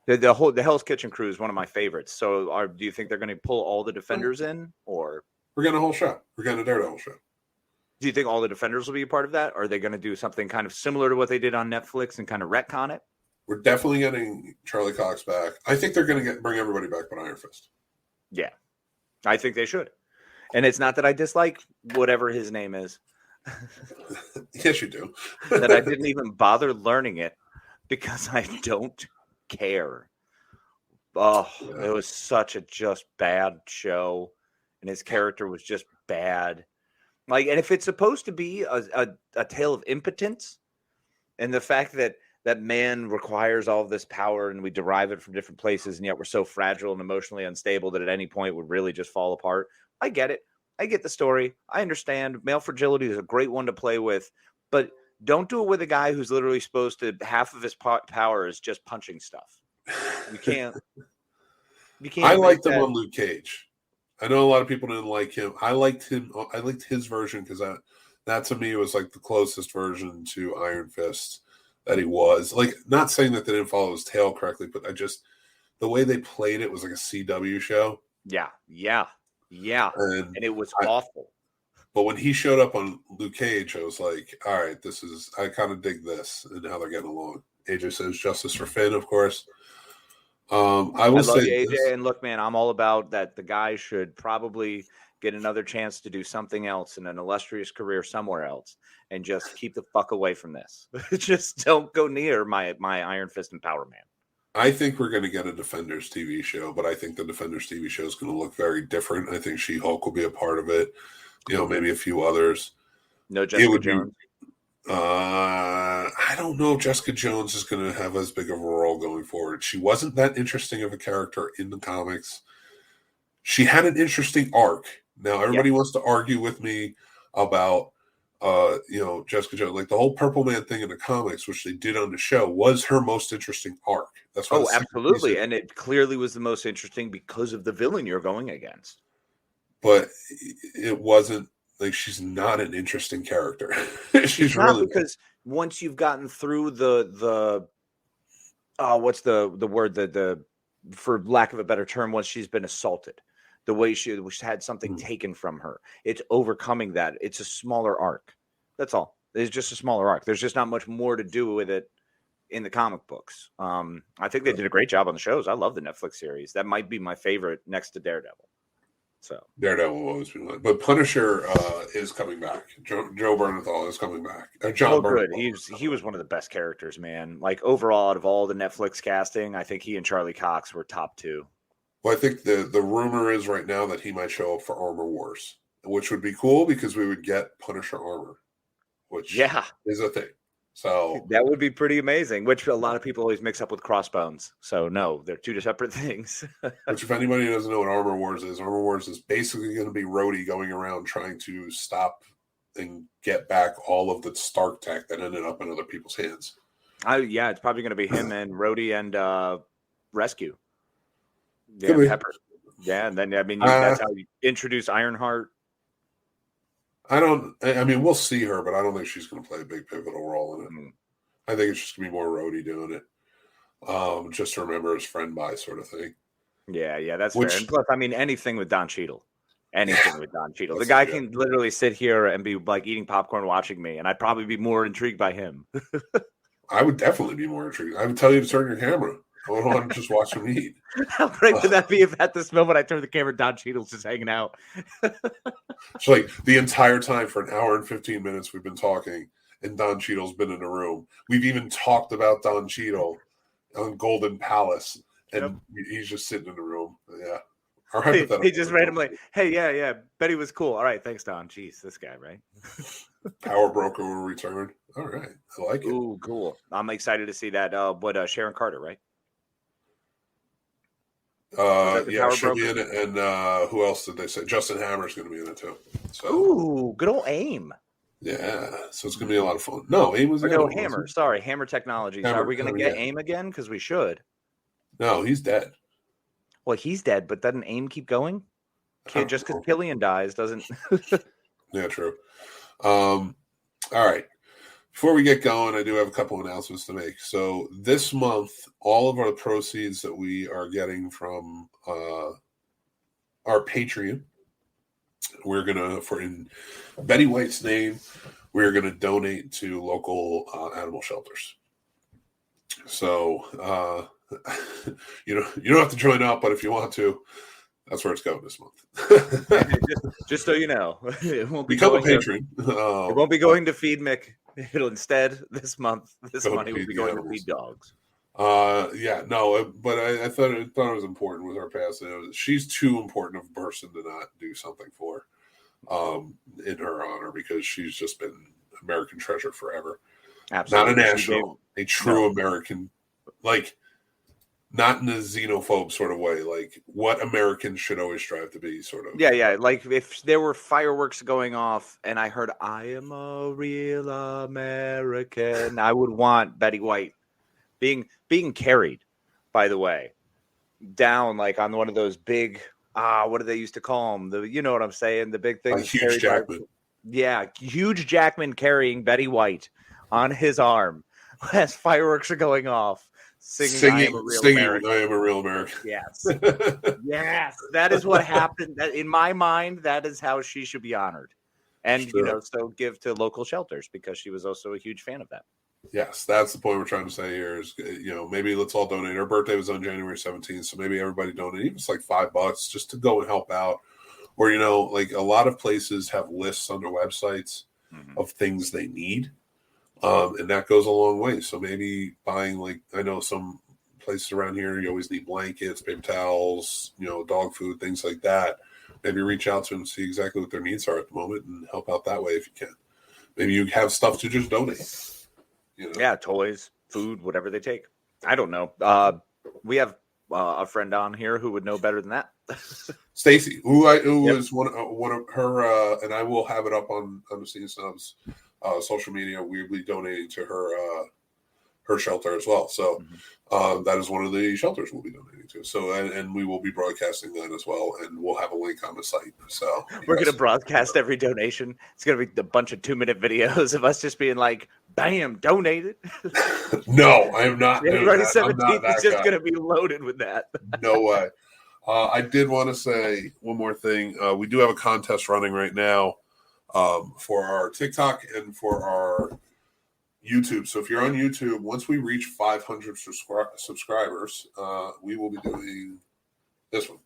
Speaker 3: the Hell's Kitchen crew is one of my favorites. So do you think they're going to pull all the Defenders in, or
Speaker 2: we're getting a whole show? We're getting a Daredevil show.
Speaker 3: Do you think all the Defenders will be a part of that? Or are they going to do something kind of similar to what they did on Netflix and kind of retcon it?
Speaker 2: We're definitely getting Charlie Cox back. I think they're going to bring everybody back but Iron Fist.
Speaker 3: Yeah, I think they should. And it's not that I dislike whatever his name is.
Speaker 2: Yes, you do.
Speaker 3: That I didn't even bother learning it. because I don't care. Oh, it was such a just bad show, and his character was just bad. Like, and if it's supposed to be a tale of impotence, and the fact that man requires all of this power, and we derive it from different places, and yet we're so fragile and emotionally unstable that at any point would really just fall apart. I get it. I get the story. I understand. Male fragility is a great one to play with, but don't do it with a guy who's literally supposed to, half of his power is just punching stuff. You can't.
Speaker 2: I liked him on Luke Cage. I know a lot of people didn't like him. I liked him. I liked his version because that to me was like the closest version to Iron Fist that he was. Like, not saying that they didn't follow his tail correctly, but the way they played it was like a CW show.
Speaker 3: Yeah. And it was awful.
Speaker 2: But when he showed up on Luke Cage, I was like, all right, I kind of dig this and how they're getting along. AJ says justice for Finn, of course. I will say
Speaker 3: AJ, and look, man, I'm all about that. The guy should probably get another chance to do something else in an illustrious career somewhere else, and just keep the fuck away from this. Just don't go near my Iron Fist and Power Man.
Speaker 2: I think we're going to get a Defenders TV show, but I think the Defenders TV show is going to look very different. I think She-Hulk will be a part of it. Maybe a few others.
Speaker 3: No Jessica Jones.
Speaker 2: I don't know if Jessica Jones is going to have as big of a role going forward. She wasn't that interesting of a character in the comics. She had an interesting arc. Now, everybody wants to argue with me about, Jessica Jones. Like, the whole Purple Man thing in the comics, which they did on the show, was her most interesting arc. That's why.
Speaker 3: Oh, absolutely. And it clearly was the most interesting because of the villain you're going against.
Speaker 2: But it wasn't. Like, she's not an interesting character. she's
Speaker 3: not,
Speaker 2: really,
Speaker 3: because once you've gotten through the what's the word, the for lack of a better term, once she's been assaulted, the way she had something taken from her, it's overcoming that. It's a smaller arc. That's all. It's just a smaller arc. There's just not much more to do with it in the comic books. I think they did a great job on the shows. I love the Netflix series. That might be my favorite next to Daredevil. So
Speaker 2: Daredevil will always be one, but Punisher is coming back. Joe Bernthal is coming back. John
Speaker 3: good. He was one of the best characters, man. Like, overall, out of all the Netflix casting, I think he and Charlie Cox were top two.
Speaker 2: Well, I think the rumor is right now that he might show up for Armor Wars, which would be cool because we would get Punisher armor, which is a thing. So
Speaker 3: that would be pretty amazing, which a lot of people always mix up with Crossbones. So no, they're two separate things.
Speaker 2: Which, if anybody doesn't know what Armor Wars is basically going to be Rhodey going around trying to stop and get back all of the Stark tech that ended up in other people's hands.
Speaker 3: It's probably going to be him and Rhodey and Rescue. Yeah, Pepper. Yeah, and then that's how you introduce Ironheart.
Speaker 2: We'll see her, but I don't think she's going to play a big pivotal role in it. I think it's just going to be more Rhodey doing it. Just to remember his friend by sort of thing.
Speaker 3: Yeah, that's fair. And plus, anything with Don Cheadle. Anything with Don Cheadle. The guy can literally sit here and be like eating popcorn watching me, and I'd probably be more intrigued by him.
Speaker 2: I would definitely be more intrigued. I would tell you to turn your camera. I don't want to just watch him eat.
Speaker 3: How great would that be if at this moment I turn the camera, Don Cheadle's just hanging out?
Speaker 2: It's like the entire time for an hour and 15 minutes we've been talking, and Don Cheadle's been in the room. We've even talked about Don Cheadle on Golden Palace, and he's just sitting in the room. Yeah.
Speaker 3: He just randomly, hey, yeah, Betty was cool. All right, thanks, Don. Jeez, this guy, right?
Speaker 2: Power Broker will return. All right, I like it.
Speaker 3: Ooh, cool. I'm excited to see that. Sharon Carter, right?
Speaker 2: She'll be in it, and who else did they say? Justin Hammer's going to be in it too. So.
Speaker 3: Ooh, good old AIM.
Speaker 2: Yeah, so it's going to be a lot of fun. No, AIM was
Speaker 3: Hammer. Sorry, Hammer Technologies. Are we going to get AIM again? Because we should.
Speaker 2: No, he's dead.
Speaker 3: Well, he's dead, but doesn't AIM keep going? Just because Killian dies doesn't.
Speaker 2: Yeah, true. All right. Before we get going, I do have a couple announcements to make. So this month, all of our proceeds that we are getting from our Patreon, we're going to, in Betty White's name, we're going to donate to local animal shelters. So, you don't have to join up, but if you want to, that's where it's going this month.
Speaker 3: just so you know, it won't be
Speaker 2: become
Speaker 3: going
Speaker 2: a patron.
Speaker 3: It won't be going to feed Mick It'll instead this month, this
Speaker 2: Go
Speaker 3: money will
Speaker 2: feed
Speaker 3: be
Speaker 2: the
Speaker 3: going to
Speaker 2: animals.
Speaker 3: feed dogs.
Speaker 2: Yeah, no, but I thought it was important with her passing. She's too important of a person to not do something for, in her honor, because she's just been American treasure forever.
Speaker 3: Absolutely.
Speaker 2: Not a national, a true
Speaker 3: No.
Speaker 2: American, like not in a xenophobe sort of way, like what Americans should always strive to be, sort of.
Speaker 3: Yeah. Like if there were fireworks going off and I heard "I am a real American," I would want Betty White being carried, by the way, down like on one of those big what do they used to call them? You know what I'm saying? The big things
Speaker 2: Huge
Speaker 3: carried
Speaker 2: Jackman.
Speaker 3: Huge Jackman carrying Betty White on his arm as fireworks are going off, singing "I am a real American."
Speaker 2: I am a real American.
Speaker 3: Yes. Yes, that is what happened. That, in my mind, that is how she should be honored. And, so give to local shelters, because she was also a huge fan of that.
Speaker 2: Yes, that's the point we're trying to say here is, maybe let's all donate. Her birthday was on January 17th, so maybe everybody donate, even if it's like $5 just to go and help out. Or, like a lot of places have lists on their websites of things they need. And that goes a long way. So maybe buying, like, I know some places around here, you always need blankets, paper towels, dog food, things like that. Maybe reach out to them and see exactly what their needs are at the moment and help out that way if you can. Maybe you have stuff to just donate.
Speaker 3: Yeah, toys, food, whatever they take. I don't know. We have a friend on here who would know better than that.
Speaker 2: Stacy, who is one of her, and I will have it up on the Scene Snobs social media. We'll be donating to her shelter as well. So that is one of the shelters we'll be donating to. So and we will be broadcasting that as well, and we'll have a link on the site. So
Speaker 3: we're going to broadcast every donation. It's going to be a bunch of 2-minute videos of us just being like, "Bam, donated."
Speaker 2: No, I am not.
Speaker 3: January 17th is just going to be loaded with that.
Speaker 2: No way. I did want to say one more thing. We do have a contest running right now for our TikTok and for our YouTube. So if you're on YouTube, once we reach 500 subscribers, we will be doing this one.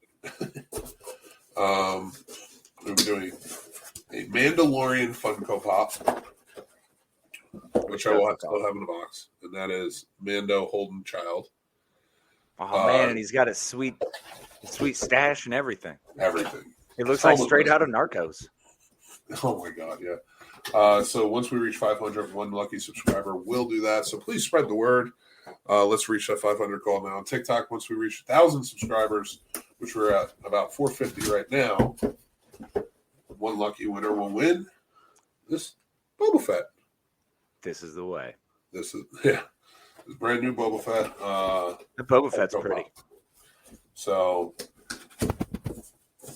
Speaker 2: We'll be doing a Mandalorian Funko Pop, which I will still have in the box, and that is Mando holding child.
Speaker 3: Oh man, and he's got a sweet stash and everything.
Speaker 2: Everything.
Speaker 3: It looks like straight out of Narcos.
Speaker 2: Oh my god, yeah. So once we reach 500, one lucky subscriber will do that. So please spread the word. Let's reach that 500 goal now. On TikTok, once we reach 1,000 subscribers, which we're at about 450 right now, one lucky winner will win this Boba Fett.
Speaker 3: This is the way.
Speaker 2: This brand new Boba Fett.
Speaker 3: The Boba Fett's pretty.
Speaker 2: So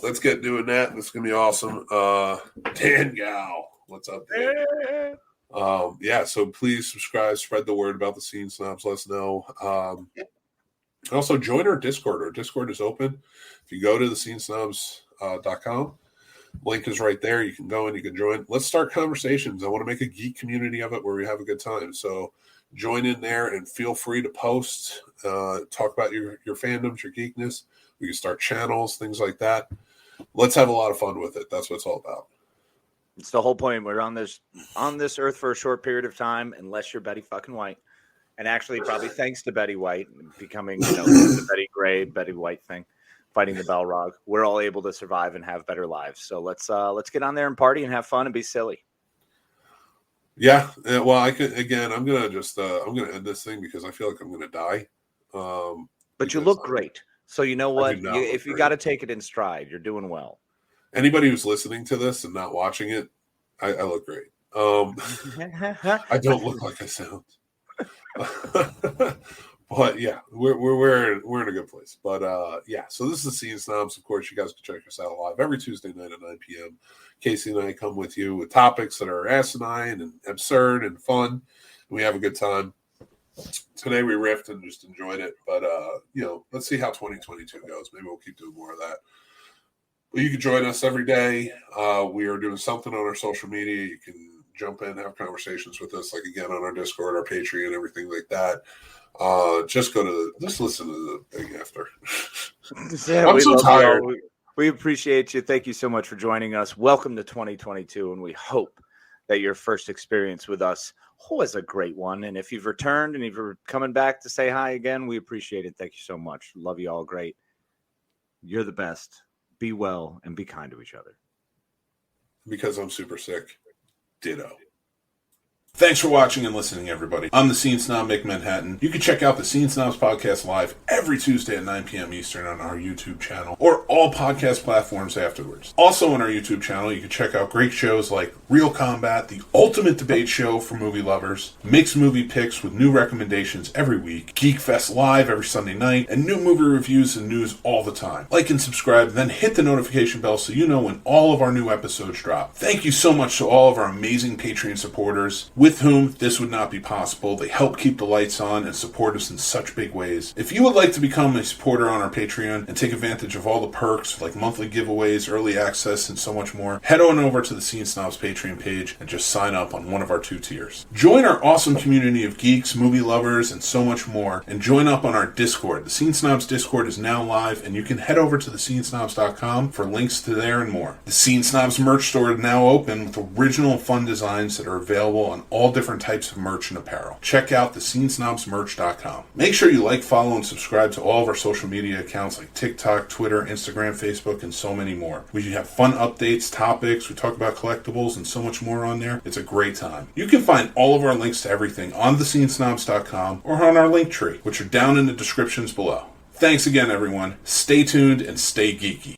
Speaker 2: let's get doing that. This is gonna be awesome. Dan Gal, what's up, Dan? So please subscribe, spread the word about the Scene Snobs. Let us know. Also join our Discord. Our Discord is open. If you go to thescenesnobs.com, link is right there. You can go and you can join. Let's start conversations. I want to make a geek community of it where we have a good time. So join in there and feel free to post, talk about your fandoms, your geekness. We can start channels, things like that. Let's have a lot of fun with it. That's what it's all about.
Speaker 3: It's the whole point. We're on this earth for a short period of time, unless you're Betty fucking White. And actually, probably thanks to Betty White becoming, the Betty Gray, Betty White thing, fighting the Balrog, we're all able to survive and have better lives. So let's get on there and party and have fun and be silly.
Speaker 2: Yeah. Well, I'm gonna end this thing because I feel like I'm gonna die.
Speaker 3: But you look great. So you know what? If you got to take it in stride, you're doing well.
Speaker 2: Anybody who's listening to this and not watching it, I look great. I don't look like I sound. But yeah, we're in a good place. But so this is the Scene Snobs. Of course, you guys can check us out live every Tuesday night at 9 p.m. Casey and I come with you with topics that are asinine and absurd and fun. We have a good time. Today we riffed and just enjoyed it. But let's see how 2022 goes. Maybe we'll keep doing more of that. But you can join us every day. We are doing something on our social media. You can jump in, have conversations with us, like again on our Discord, our Patreon, everything like that. Just listen to the thing after. I'm so tired.
Speaker 3: We appreciate you. Thank you so much for joining us. Welcome to 2022, and we hope that your first experience with us was a great one. And if you've returned and if you're coming back to say hi again, we appreciate it. Thank you so much. Love you all great. You're the best. Be well and be kind to each other.
Speaker 2: Because I'm super sick. Ditto. Thanks for watching and listening, everybody. I'm the Scene Snob, Mick Manhattan. You can check out the Scene Snobs podcast live every Tuesday at 9 p.m. Eastern on our YouTube channel or all podcast platforms afterwards. Also on our YouTube channel, you can check out great shows like Real Combat, the ultimate debate show for movie lovers, mixed movie picks with new recommendations every week, Geek Fest live every Sunday night, and new movie reviews and news all the time. Like and subscribe, then hit the notification bell so you know when all of our new episodes drop. Thank you so much to all of our amazing Patreon supporters, with whom this would not be possible. They help keep the lights on and support us in such big ways. If you would like to become a supporter on our Patreon and take advantage of all the perks like monthly giveaways, early access, and so much more, head on over to the Scene Snobs Patreon page and just sign up on one of our 2 tiers. Join our awesome community of geeks, movie lovers, and so much more, and join up on our Discord. The Scene Snobs Discord is now live, and you can head over to thescenesnobs.com for links to there and more. The Scene Snobs merch store is now open with original fun designs that are available on all different types of merch and apparel. Check out thescenesnobsmerch.com. Make sure you like, follow, and subscribe to all of our social media accounts like TikTok, Twitter, Instagram, Facebook, and so many more. We have fun updates, topics, we talk about collectibles, and so much more on there. It's a great time. You can find all of our links to everything on thescenesnobs.com or on our link tree, which are down in the descriptions below. Thanks again, everyone. Stay tuned and stay geeky.